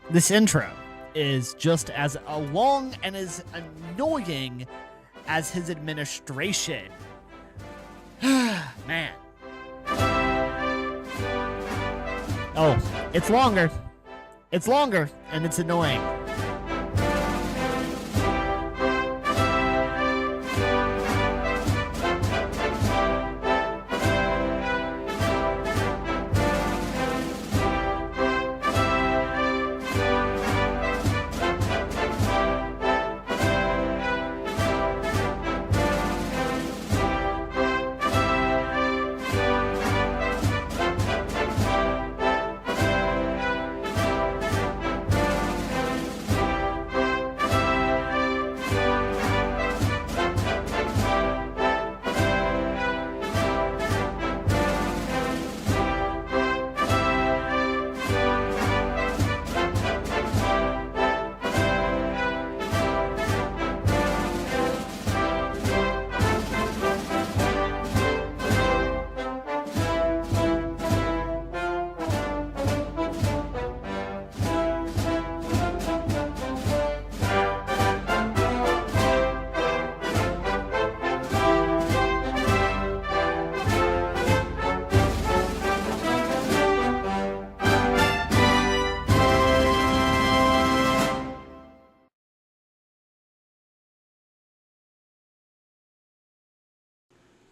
This intro is just as long and as annoying as his administration. Man. Oh, it's longer. It's longer, and it's annoying.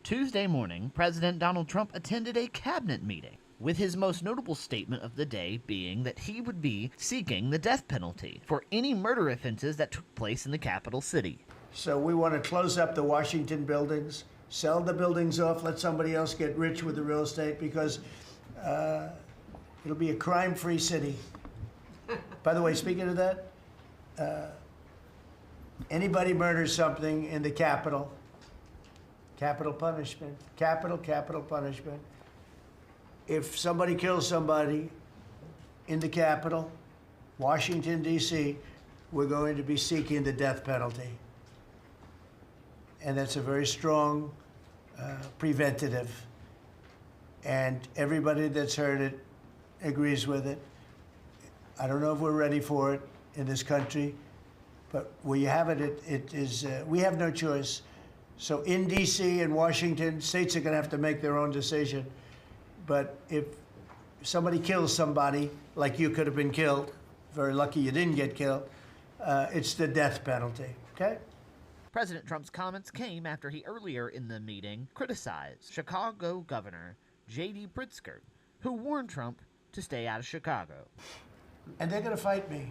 Tuesday morning, President Donald Trump attended a cabinet meeting, with his most notable statement of the day being that he would be seeking the death penalty for any murder offenses that took place in the capital city. So we want to close up the Washington buildings, sell the buildings off, let somebody else get rich with the real estate, because it'll be a crime-free city. By the way, speaking of that, anybody murders something in the Capitol, capital punishment, capital punishment. If somebody kills somebody in the Capitol, Washington, D.C., we're going to be seeking the death penalty. And that's a very strong preventative. And everybody that's heard it agrees with it. I don't know if we're ready for it in this country, but where you have it, it is, we have no choice. So in D.C. and Washington, states are going to have to make their own decision. But if somebody kills somebody, like you could have been killed, very lucky you didn't get killed, it's the death penalty, okay? President Trump's comments came after he earlier in the meeting criticized Chicago Governor J.D. Pritzker, who warned Trump to stay out of Chicago. And they're going to fight me.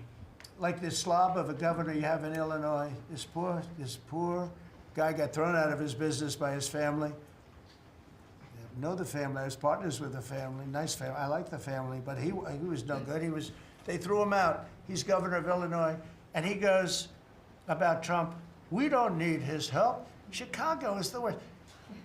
Like this slob of a governor you have in Illinois, this poor guy got thrown out of his business by his family. I know the family. I was partners with the family. Nice family. I like the family, but he was no good. They threw him out. He's governor of Illinois, and he goes about Trump, we don't need his help. Chicago is the worst.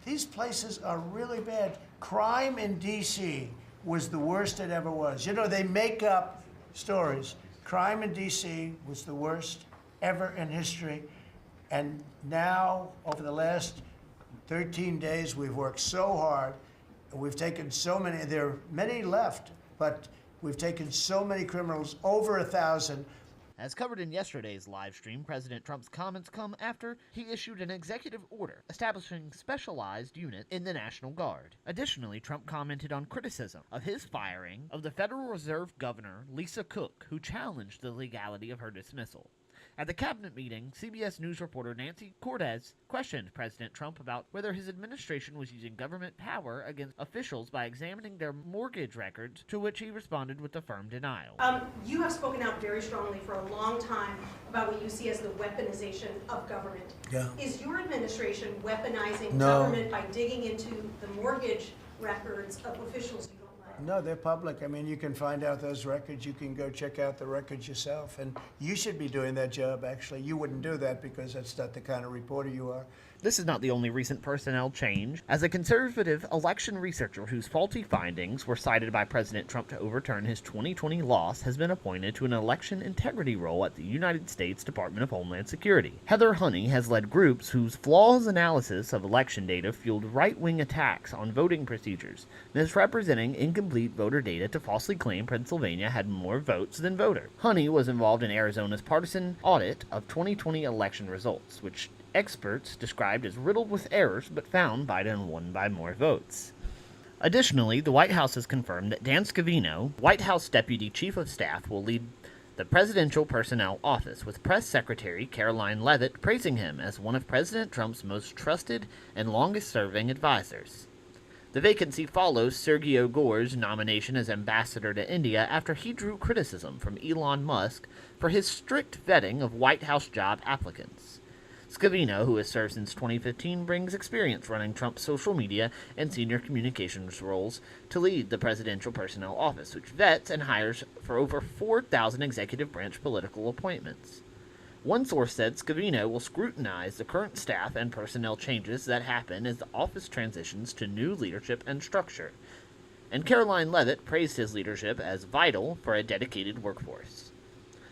These places are really bad. Crime in D.C. was the worst it ever was. You know, they make up stories. Crime in D.C. was the worst ever in history. And now, over the last 13 days, we've worked so hard. We've taken so many, there are many left, but we've taken so many criminals, over 1,000. As covered in yesterday's live stream, President Trump's comments come after he issued an executive order establishing specialized unit in the National Guard. Additionally, Trump commented on criticism of his firing of the Federal Reserve Governor Lisa Cook, who challenged the legality of her dismissal. At the cabinet meeting, CBS News reporter Nancy Cortez questioned President Trump about whether his administration was using government power against officials by examining their mortgage records, to which he responded with a firm denial. You have spoken out very strongly for a long time about what you see as the weaponization of government. Yeah. Is your administration weaponizing No. government by digging into the mortgage records of officials you don't like? No, they're public. I mean, you can find out those records. You can go check out the records yourself. And you should be doing that job, actually. You wouldn't do that because that's not the kind of reporter you are. This is not the only recent personnel change, as a conservative election researcher whose faulty findings were cited by President Trump to overturn his 2020 loss has been appointed to an election integrity role at the United States Department of Homeland Security. Heather Honey has led groups whose flawless analysis of election data fueled right-wing attacks on voting procedures, misrepresenting incomplete voter data to falsely claim Pennsylvania had more votes than voters. Honey was involved in Arizona's partisan audit of 2020 election results, which experts described as riddled with errors, but found Biden won by more votes. Additionally, the White House has confirmed that Dan Scavino, White House Deputy Chief of Staff, will lead the Presidential Personnel Office, with Press Secretary Caroline Leavitt praising him as one of President Trump's most trusted and longest-serving advisors. The vacancy follows Sergio Gore's nomination as ambassador to India after he drew criticism from Elon Musk for his strict vetting of White House job applicants. Scavino, who has served since 2015, brings experience running Trump's social media and senior communications roles to lead the Presidential Personnel Office, which vets and hires for over 4,000 executive branch political appointments. One source said Scavino will scrutinize the current staff and personnel changes that happen as the office transitions to new leadership and structure, and Caroline Leavitt praised his leadership as vital for a dedicated workforce.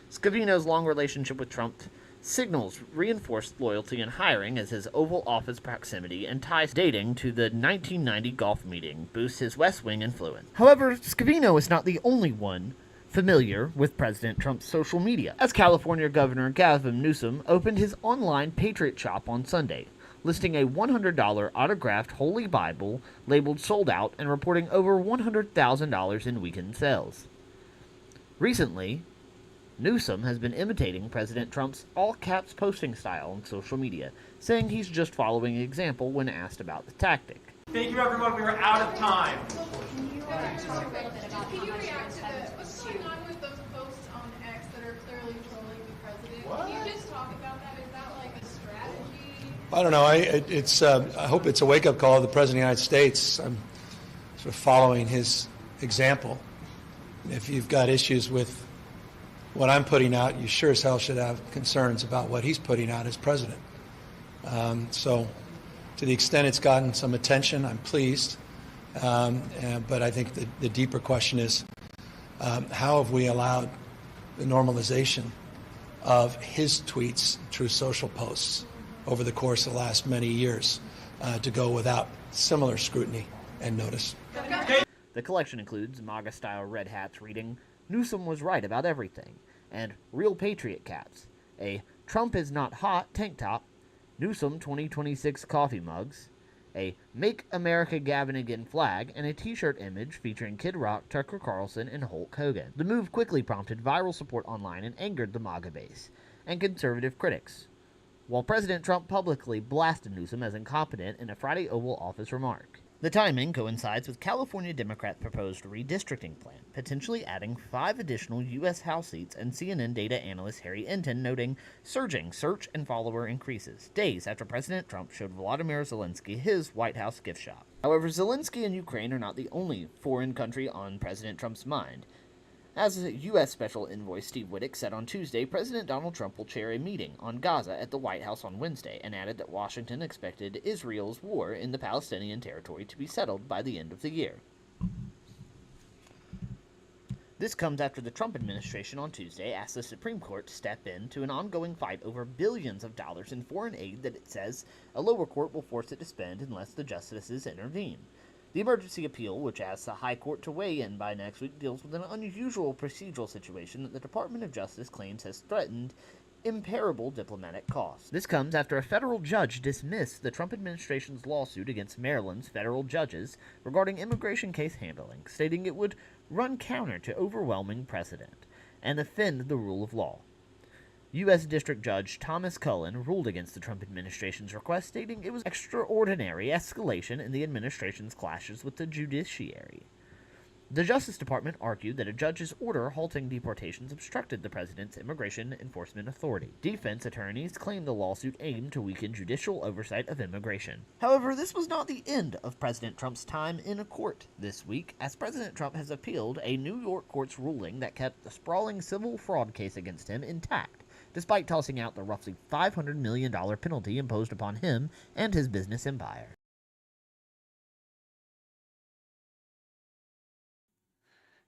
Scavino's long relationship with Trump signals reinforced loyalty in hiring, as his Oval Office proximity and ties dating to the 1990 golf meeting boost his West Wing influence. However, Scavino is not the only one familiar with President Trump's social media, as California Governor Gavin Newsom opened his online Patriot Shop on Sunday, listing a $100 autographed Holy Bible labeled sold out and reporting over $100,000 in weekend sales. Recently, Newsom has been imitating President Trump's all-caps posting style on social media, saying he's just following an example when asked about the tactic. Thank you, everyone. We are out of time. Can you react to what's going on with those posts on X that are clearly trolling the president? What? Can you just talk about that? Is that like a strategy? I don't know. I hope it's a wake-up call to the President of the United States. I'm sort of following his example. If you've got issues with what I'm putting out, you sure as hell should have concerns about what he's putting out as president. So to the extent it's gotten some attention, I'm pleased. But I think the deeper question is, how have we allowed the normalization of his tweets through social posts over the course of the last many years to go without similar scrutiny and notice? The collection includes MAGA-style red hats reading, "Newsom was right about everything," and Real Patriot caps, a "Trump is not hot" tank top, Newsom 2026 coffee mugs, a "Make America Gavin Again" flag, and a t-shirt image featuring Kid Rock, Tucker Carlson, and Hulk Hogan. The move quickly prompted viral support online and angered the MAGA base and conservative critics, while President Trump publicly blasted Newsom as incompetent in a Friday Oval Office remark. The timing coincides with California Democrats' proposed redistricting plan, potentially adding 5 additional U.S. House seats, and CNN data analyst Harry Enton noting surging search and follower increases, days after President Trump showed Volodymyr Zelensky his White House gift shop. However, Zelensky and Ukraine are not the only foreign country on President Trump's mind. As U.S. Special Envoy Steve Wittek said on Tuesday, President Donald Trump will chair a meeting on Gaza at the White House on Wednesday, and added that Washington expected Israel's war in the Palestinian territory to be settled by the end of the year. This comes after the Trump administration on Tuesday asked the Supreme Court to step in to an ongoing fight over billions of dollars in foreign aid that it says a lower court will force it to spend unless the justices intervene. The emergency appeal, which asks the High Court to weigh in by next week, deals with an unusual procedural situation that the Department of Justice claims has threatened imperishable diplomatic costs. This comes after a federal judge dismissed the Trump administration's lawsuit against Maryland's federal judges regarding immigration case handling, stating it would run counter to overwhelming precedent and offend the rule of law. U.S. District Judge Thomas Cullen ruled against the Trump administration's request, stating it was extraordinary escalation in the administration's clashes with the judiciary. The Justice Department argued that a judge's order halting deportations obstructed the president's immigration enforcement authority. Defense attorneys claimed the lawsuit aimed to weaken judicial oversight of immigration. However, this was not the end of President Trump's time in a court this week, as President Trump has appealed a New York court's ruling that kept the sprawling civil fraud case against him intact, despite tossing out the roughly $500 million penalty imposed upon him and his business empire.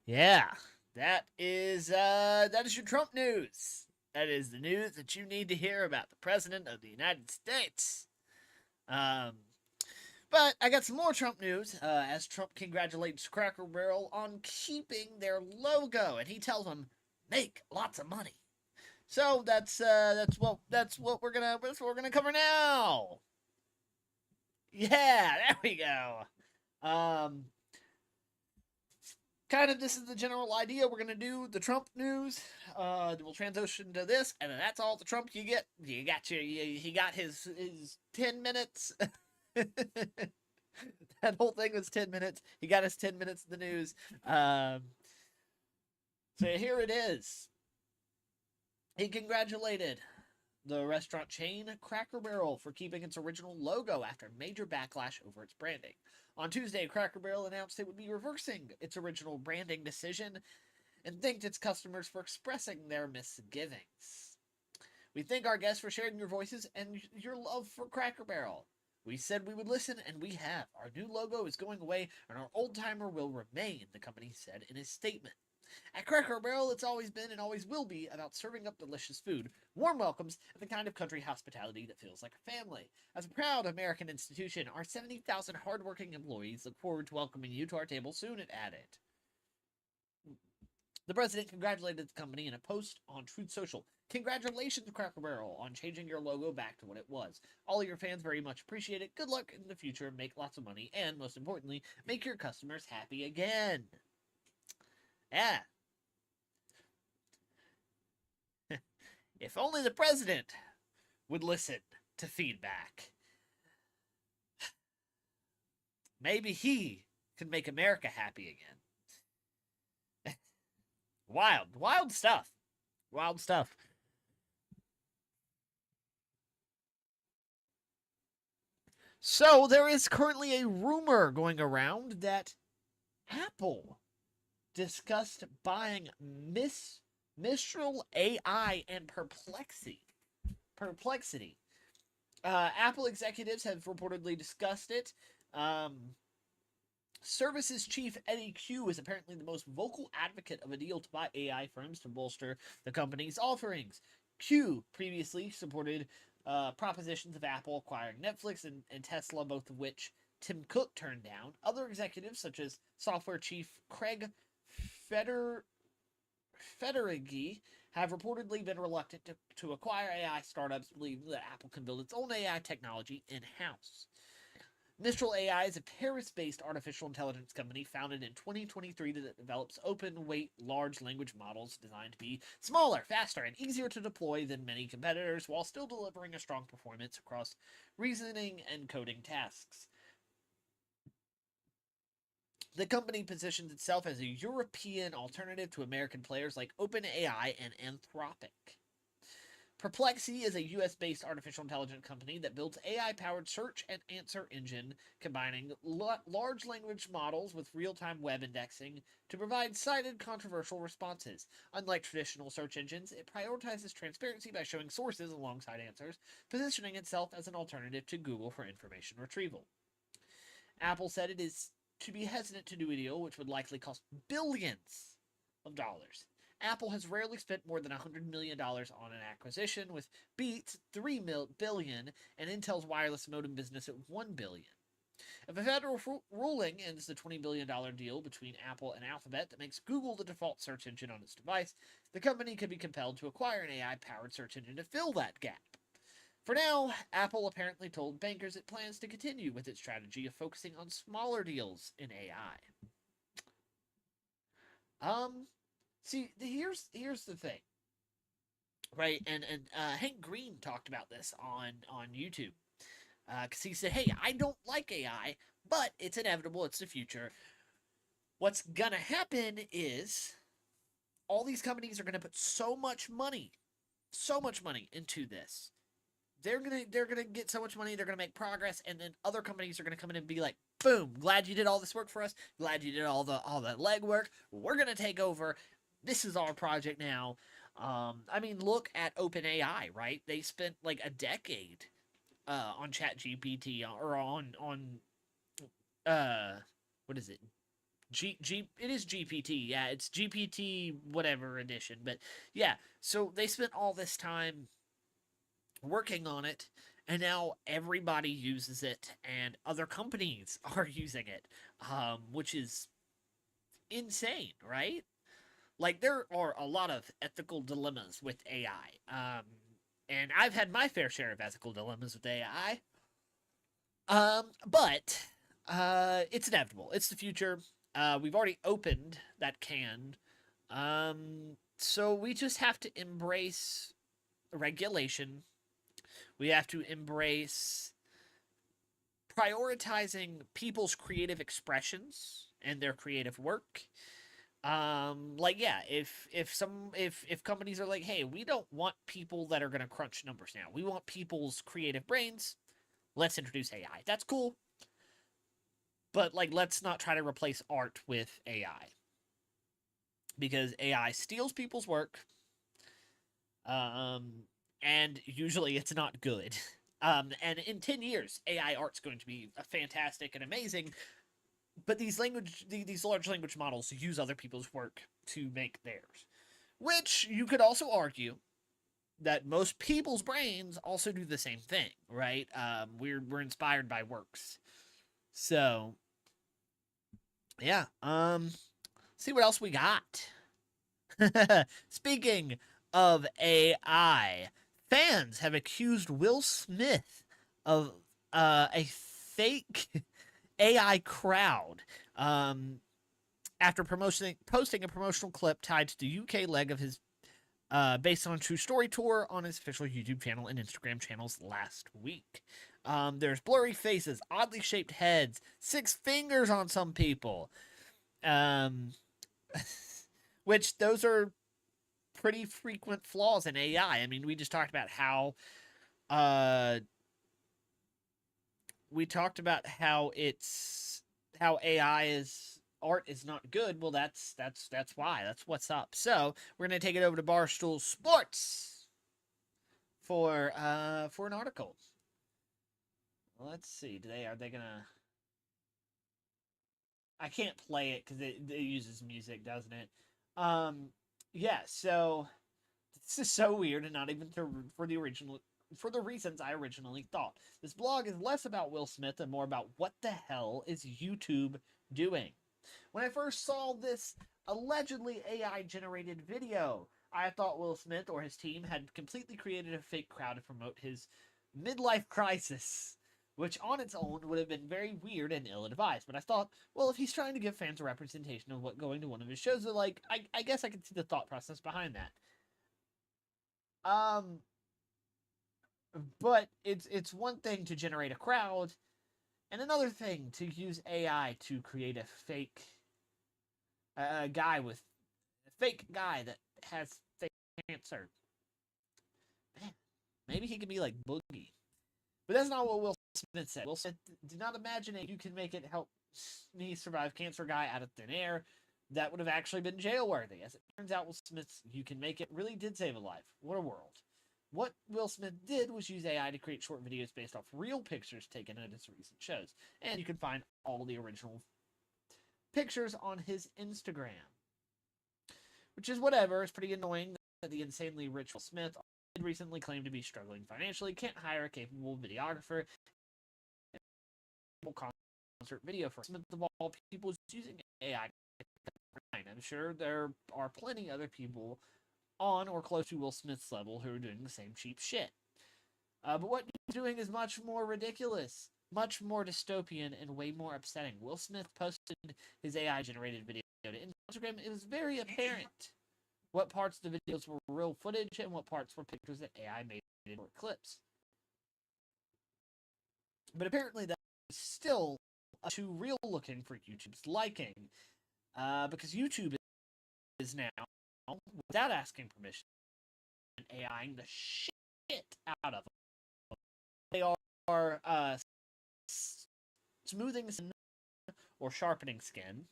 Yeah, that is your Trump news. That is the news that you need to hear about the President of the United States. But I got some more Trump news, as Trump congratulates Cracker Barrel on keeping their logo, and he tells them, make lots of money. So that's what we're gonna cover now. Yeah, there we go. Kind of, this is the general idea. We're gonna do the Trump news. We'll transition to this, and then that's all the Trump you get. He got his 10 minutes. That whole thing was 10 minutes. He got his 10 minutes of the news. So here it is. He congratulated the restaurant chain Cracker Barrel for keeping its original logo after major backlash over its branding. On Tuesday, Cracker Barrel announced it would be reversing its original branding decision and thanked its customers for expressing their misgivings. We thank our guests for sharing your voices and your love for Cracker Barrel. We said we would listen, and we have. Our new logo is going away, and our old-timer will remain, the company said in a statement. At Cracker Barrel, it's always been and always will be about serving up delicious food, warm welcomes, and the kind of country hospitality that feels like a family. As a proud American institution, our 70,000 hardworking employees look forward to welcoming you to our table soon, it added. The president congratulated the company in a post on Truth Social. Congratulations, Cracker Barrel, on changing your logo back to what it was. All of your fans very much appreciate it. Good luck in the future, make lots of money, and most importantly, make your customers happy again. Yeah. If only the president would listen to feedback. Maybe he could make America happy again. Wild stuff. Wild stuff. So there is currently a rumor going around that Apple discussed buying Mistral AI and Perplexity. Apple executives have reportedly discussed it. Services chief Eddie Q is apparently the most vocal advocate of a deal to buy AI firms to bolster the company's offerings. Q previously supported propositions of Apple acquiring Netflix and Tesla, both of which Tim Cook turned down. Other executives, such as software chief Craig Federighi, have reportedly been reluctant to acquire AI startups, believing that Apple can build its own AI technology in-house. Mistral AI is a Paris-based artificial intelligence company founded in 2023 that develops open-weight large language models designed to be smaller, faster, and easier to deploy than many competitors, while still delivering a strong performance across reasoning and coding tasks. The company positions itself as a European alternative to American players like OpenAI and Anthropic. Perplexity is a US-based artificial intelligence company that builds AI-powered search and answer engine, combining large language models with real-time web indexing to provide cited controversial responses. Unlike traditional search engines, it prioritizes transparency by showing sources alongside answers, positioning itself as an alternative to Google for information retrieval. Apple said it is to be hesitant to do a deal which would likely cost billions of dollars. Apple has rarely spent more than $100 million on an acquisition, with Beats $3 billion and Intel's wireless modem business at $1 billion. If a federal ruling ends the $20 billion deal between Apple and Alphabet that makes Google the default search engine on its device, the company could be compelled to acquire an AI-powered search engine to fill that gap. For now, Apple apparently told bankers it plans to continue with its strategy of focusing on smaller deals in AI. See, here's the thing, right? And Hank Green talked about this on YouTube, because he said, "Hey, I don't like AI, but it's inevitable. It's the future. What's gonna happen is all these companies are gonna put so much money into this. They're gonna get so much money. They're gonna make progress, and then other companies are gonna come in and be like, boom, glad you did all this work for us. Glad you did all the legwork. We're gonna take over." This is our project now. I mean, look at OpenAI, right? They spent like a decade on ChatGPT or on what is it? It is GPT. Yeah, it's GPT whatever edition. But yeah, so they spent all this time working on it, and now everybody uses it, and other companies are using it, which is insane, right? Like, there are a lot of ethical dilemmas with AI. And I've had my fair share of ethical dilemmas with AI. But it's inevitable. It's the future. We've already opened that can. So we just have to embrace regulation. We have to embrace prioritizing people's creative expressions and their creative work. Like, yeah, if companies are like, hey, we don't want people that are gonna crunch numbers now, we want people's creative brains, let's introduce AI. That's cool, but like, let's not try to replace art with AI, because AI steals people's work, and usually it's not good. And in 10 years, AI art's going to be fantastic and amazing. But these large language models use other people's work to make theirs, which you could also argue that most people's brains also do the same thing, right? We're inspired by works, so yeah. See what else we got. Speaking of AI, fans have accused Will Smith of a fake AI crowd after posting a promotional clip tied to the UK leg of his based on a true story tour on his official YouTube channel and Instagram channels last week. There's blurry faces, oddly shaped heads, 6 fingers on some people. Which those are pretty frequent flaws in AI. I mean, we just talked about how how AI is art is not good. Well, that's why. That's what's up. So we're gonna take it over to Barstool Sports for an article. Let's see. Are they gonna? I can't play it because it uses music, doesn't it? Yeah. So this is so weird, and not even for the reasons I originally thought. This blog is less about Will Smith and more about what the hell is YouTube doing. When I first saw this allegedly AI generated video, I thought Will Smith or his team had completely created a fake crowd to promote his midlife crisis, which on its own would have been very weird and ill-advised. But I thought, well, if he's trying to give fans a representation of what going to one of his shows are like, I guess I can see the thought process behind that. But it's one thing to generate a crowd, and another thing to use AI to create a fake guy that has fake cancer. Man, maybe he could be like Boogie. But that's not what Will Smith said. Will Smith did not imagine you can make it help me survive cancer guy out of thin air. That would have actually been jail worthy. As it turns out, Will Smith's You Can Make It really did save a life. What a world. What Will Smith did was use AI to create short videos based off real pictures taken at his recent shows. And you can find all the original pictures on his Instagram. Which is whatever. It's pretty annoying that the insanely rich Will Smith did recently claim to be struggling financially, can't hire a capable videographer, concert video for Smith of all people using AI. I'm sure there are plenty other people on or close to Will Smith's level who are doing the same cheap shit. But what he's doing is much more ridiculous, much more dystopian, and way more upsetting. Will Smith posted his AI-generated video to Instagram. It was very apparent what parts of the videos were real footage and what parts were pictures that AI made or clips. But apparently that is still too real looking for YouTube's liking. Because YouTube is now, without asking permission, AIing the shit out of them. They are smoothing skin or sharpening skin.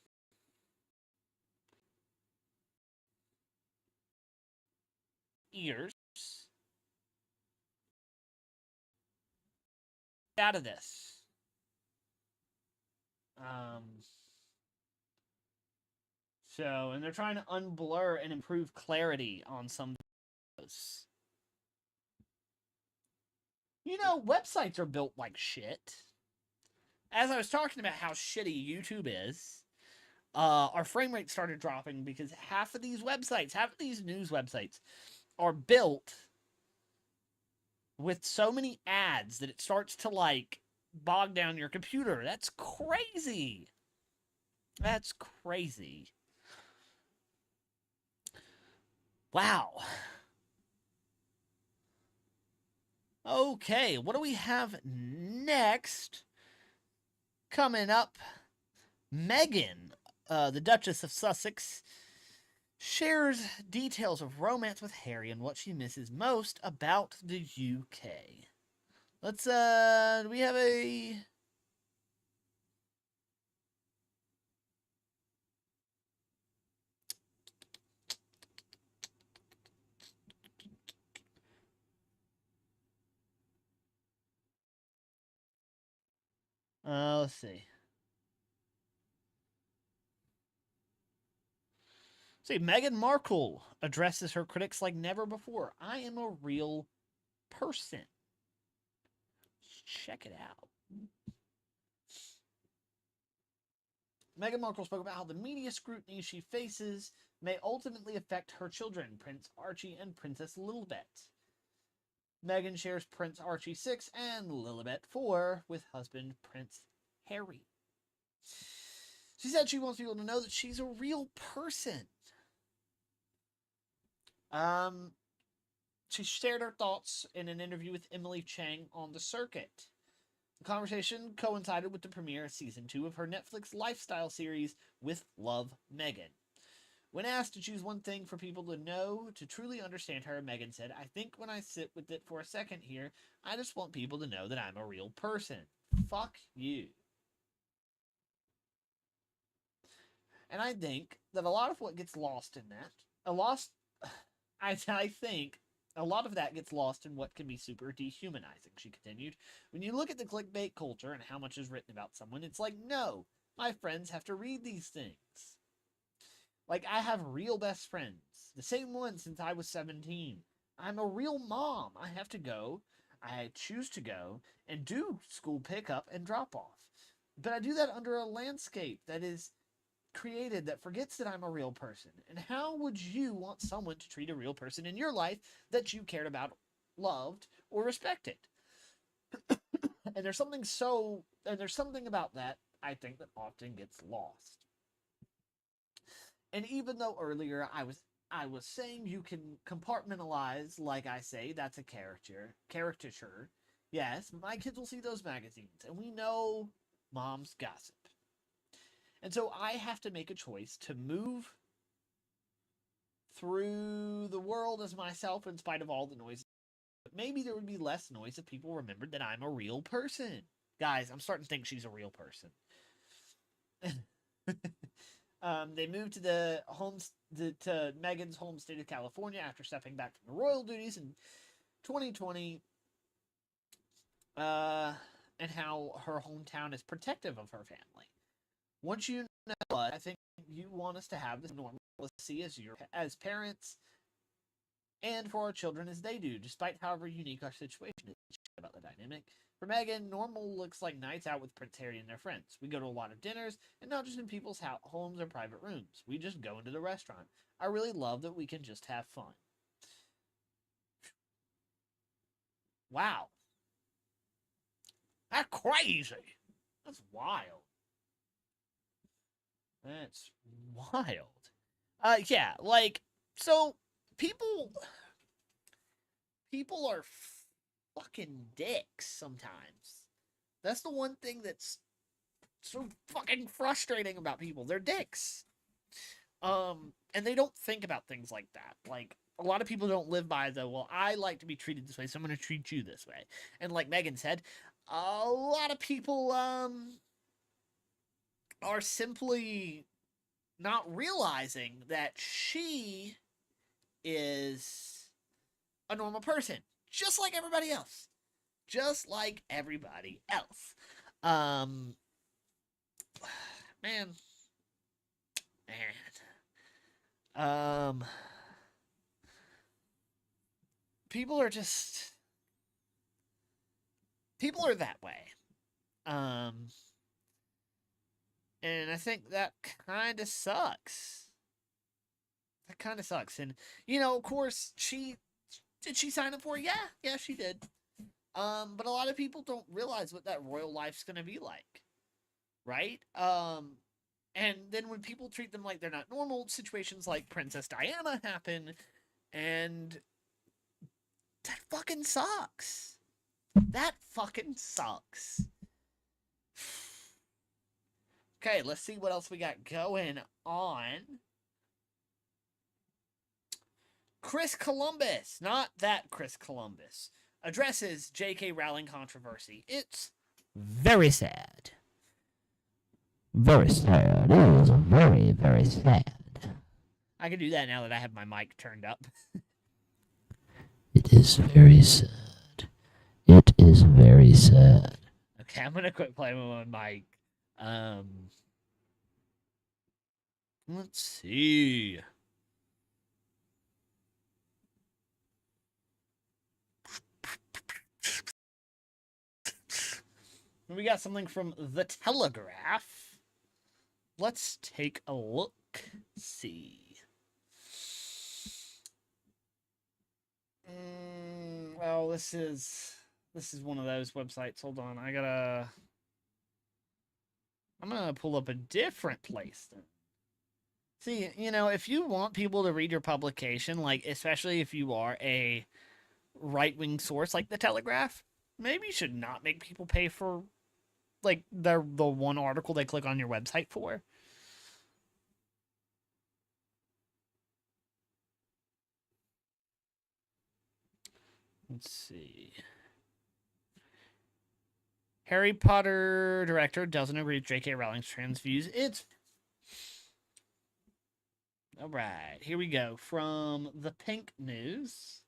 Ears. Out of this. And they're trying to unblur and improve clarity on some videos. You know, websites are built like shit. As I was talking about how shitty YouTube is, our frame rate started dropping because half of these news websites, are built with so many ads that it starts to, like, bog down your computer. That's crazy. That's crazy. Wow. Okay, what do we have next? Coming up, Meghan, the Duchess of Sussex, shares details of romance with Harry and what she misses most about the UK. Let's, do we have a... let's see. See, Meghan Markle addresses her critics like never before. I am a real person. Check it out. Meghan Markle spoke about how the media scrutiny she faces may ultimately affect her children, Prince Archie and Princess Lilibet. Meghan shares Prince Archie 6 and Lilibet 4 with husband Prince Harry. She said she wants people to know that she's a real person. She shared her thoughts in an interview with Emily Chang on The Circuit. The conversation coincided with the premiere of season 2 of her Netflix lifestyle series With Love, Megan. When asked to choose one thing for people to know to truly understand her, Megan said, "I think when I sit with it for a second here, I just want people to know that I'm a real person. Fuck you." And I think that a lot of what gets lost in that, I think a lot of that gets lost in what can be super dehumanizing, she continued. When you look at the clickbait culture and how much is written about someone, it's like, no, my friends have to read these things. Like, I have real best friends, the same one since I was 17. I'm a real mom. I choose to go and do school pickup and drop off. But I do that under a landscape that is created that forgets that I'm a real person. And how would you want someone to treat a real person in your life that you cared about, loved, or respected? And there's something about that I think that often gets lost. And even though earlier I was saying you can compartmentalize, like I say, that's a caricature. Yes, but my kids will see those magazines, and we know moms gossip. And so I have to make a choice to move through the world as myself in spite of all the noise. But maybe there would be less noise if people remembered that I'm a real person. Guys, I'm starting to think she's a real person. They moved to Megan's home state of California after stepping back from the royal duties in 2020. And how her hometown is protective of her family. Once you know what, I think you want us to have this normalcy as parents and for our children as they do, despite however unique our situation is about the dynamic. For Megan, normal looks like nights out with Prince Harry and their friends. We go to a lot of dinners, and not just in people's homes or private rooms. We just go into the restaurant. I really love that we can just have fun. Wow. That's crazy. That's wild. That's wild. Yeah, like, so people are fucking dicks sometimes. That's the one thing that's so fucking frustrating about people. They're dicks. And they don't think about things like that. Like, a lot of people don't live by the, well, I like to be treated this way, so I'm going to treat you this way. And like Megan said, a lot of people, are simply not realizing that she is a normal person, just like everybody else. Just like everybody else. Man. People are that way. And I think that kind of sucks. And, of course, did she sign up for it? Yeah, she did. But a lot of people don't realize what that royal life's gonna be like. Right? And then when people treat them like they're not normal, situations like Princess Diana happen, and that fucking sucks. That fucking sucks. Okay, let's see what else we got going on. Chris Columbus, not that Chris Columbus, addresses J.K. Rowling controversy. It's very sad. Very sad. It is very, very sad. I can do that now that I have my mic turned up. It is very sad. It is very sad. Okay, I'm gonna quit playing with my mic. Let's see. We got something from The Telegraph. Let's take a look. See. Well, this is one of those websites. Hold on, I'm gonna pull up a different place then. See, you know, if you want people to read your publication, like especially if you are a right-wing source like the Telegraph, maybe you should not make people pay for like the one article they click on your website for. Let's see. Harry Potter director doesn't agree with J.K. Rowling's trans views. It's all right. Here we go from the Pink News.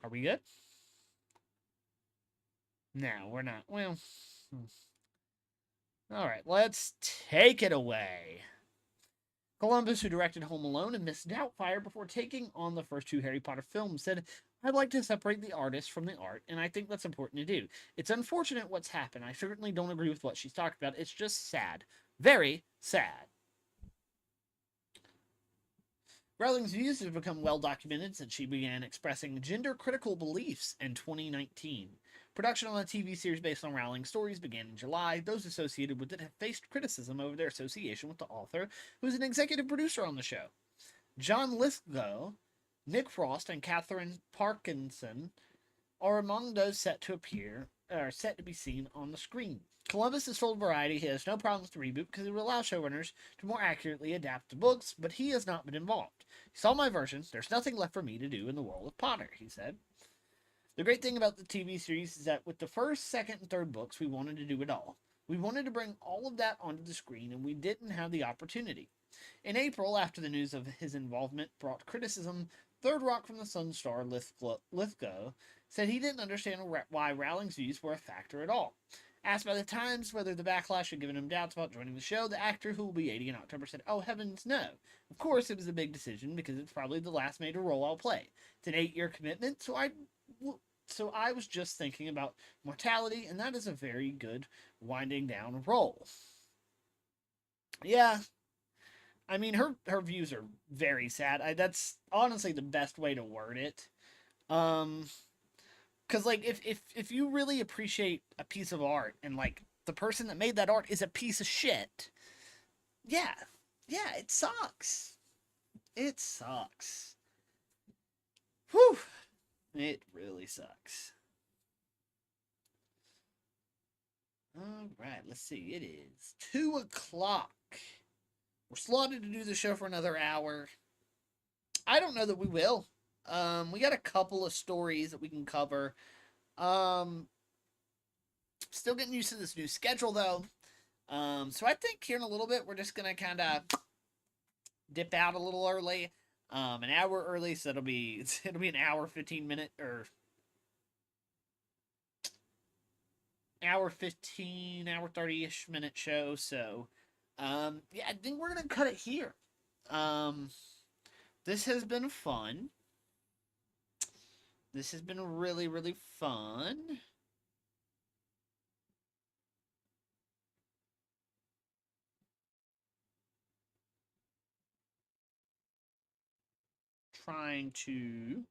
Are we good? No, we're not. Well, all right. Let's take it away. Columbus, who directed Home Alone and Miss Doubtfire before taking on the first two Harry Potter films, said, "I'd like to separate the artist from the art, and I think that's important to do. It's unfortunate what's happened. I certainly don't agree with what she's talked about. It's just sad. Very sad." Rowling's views have become well documented since she began expressing gender-critical beliefs in 2019. Production on a TV series based on Rowling's stories began in July. Those associated with it have faced criticism over their association with the author, who is an executive producer on the show. John Lithgow, Nick Frost, and Catherine Parkinson are among those set to be seen on the screen. Columbus has told Variety he has no problems with the reboot because it will allow showrunners to more accurately adapt the books, but he has not been involved. "You saw my version. There's nothing left for me to do in the world of Potter," he said. The great thing about the TV series is that with the first, second, and third books, we wanted to do it all. We wanted to bring all of that onto the screen, and we didn't have the opportunity. In April, after the news of his involvement brought criticism, Third Rock from the Sun star Lithgow said he didn't understand why Rowling's views were a factor at all. Asked by the Times whether the backlash had given him doubts about joining the show, the actor, who will be 80 in October, said, "Oh, heavens, no. Of course it was a big decision because it's probably the last major role I'll play. It's an 8-year commitment, so I was just thinking about mortality, and that is a very good winding down role." Yeah, I mean, her views are very sad. That's honestly the best way to word it. Because, like, if you really appreciate a piece of art and, like, the person that made that art is a piece of shit, yeah, it sucks. It sucks. Whew. It really sucks. All right, let's see. It is 2 o'clock. We're slotted to do the show for another hour. I don't know that we will. We got a couple of stories that we can cover. Still getting used to this new schedule, though. So I think here in a little bit, we're just going to kind of dip out a little early. An hour early, so it'll be an hour 15-minute or hour 30-ish minute show. So yeah, I think we're gonna cut it here. This has been fun. This has been really, really fun. Trying to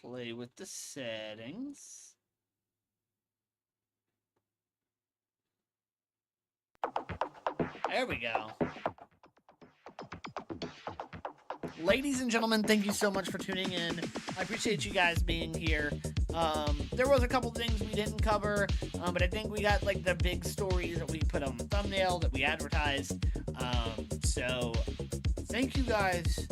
play with the settings. There we go. Ladies and gentlemen, thank you so much for tuning in. I appreciate you guys being here. There was a couple things we didn't cover, but I think we got like the big stories that we put on the thumbnail that we advertised. So thank you guys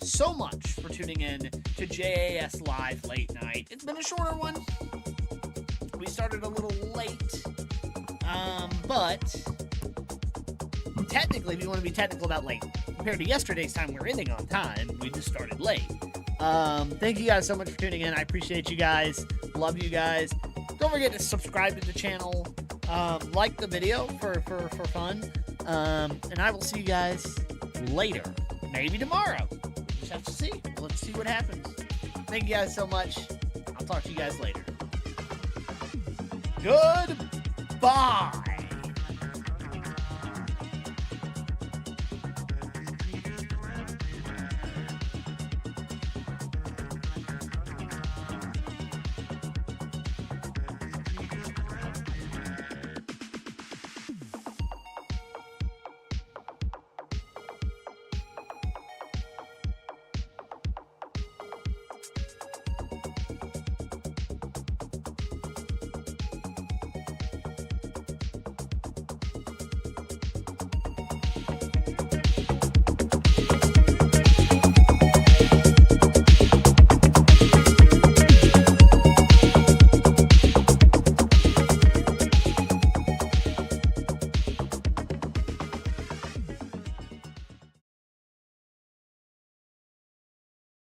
so much for tuning in to JAS Live Late Night. It's been a shorter one. We started a little late, but technically, if you want to be technical about late, compared to yesterday's time, we're ending on time. We just started late. Thank you guys so much for tuning in. I appreciate you guys. Love you guys. Don't forget to subscribe to the channel. Like the video for fun. And I will see you guys later. Maybe tomorrow. Just have to see. Let's see what happens. Thank you guys so much. I'll talk to you guys later. Goodbye.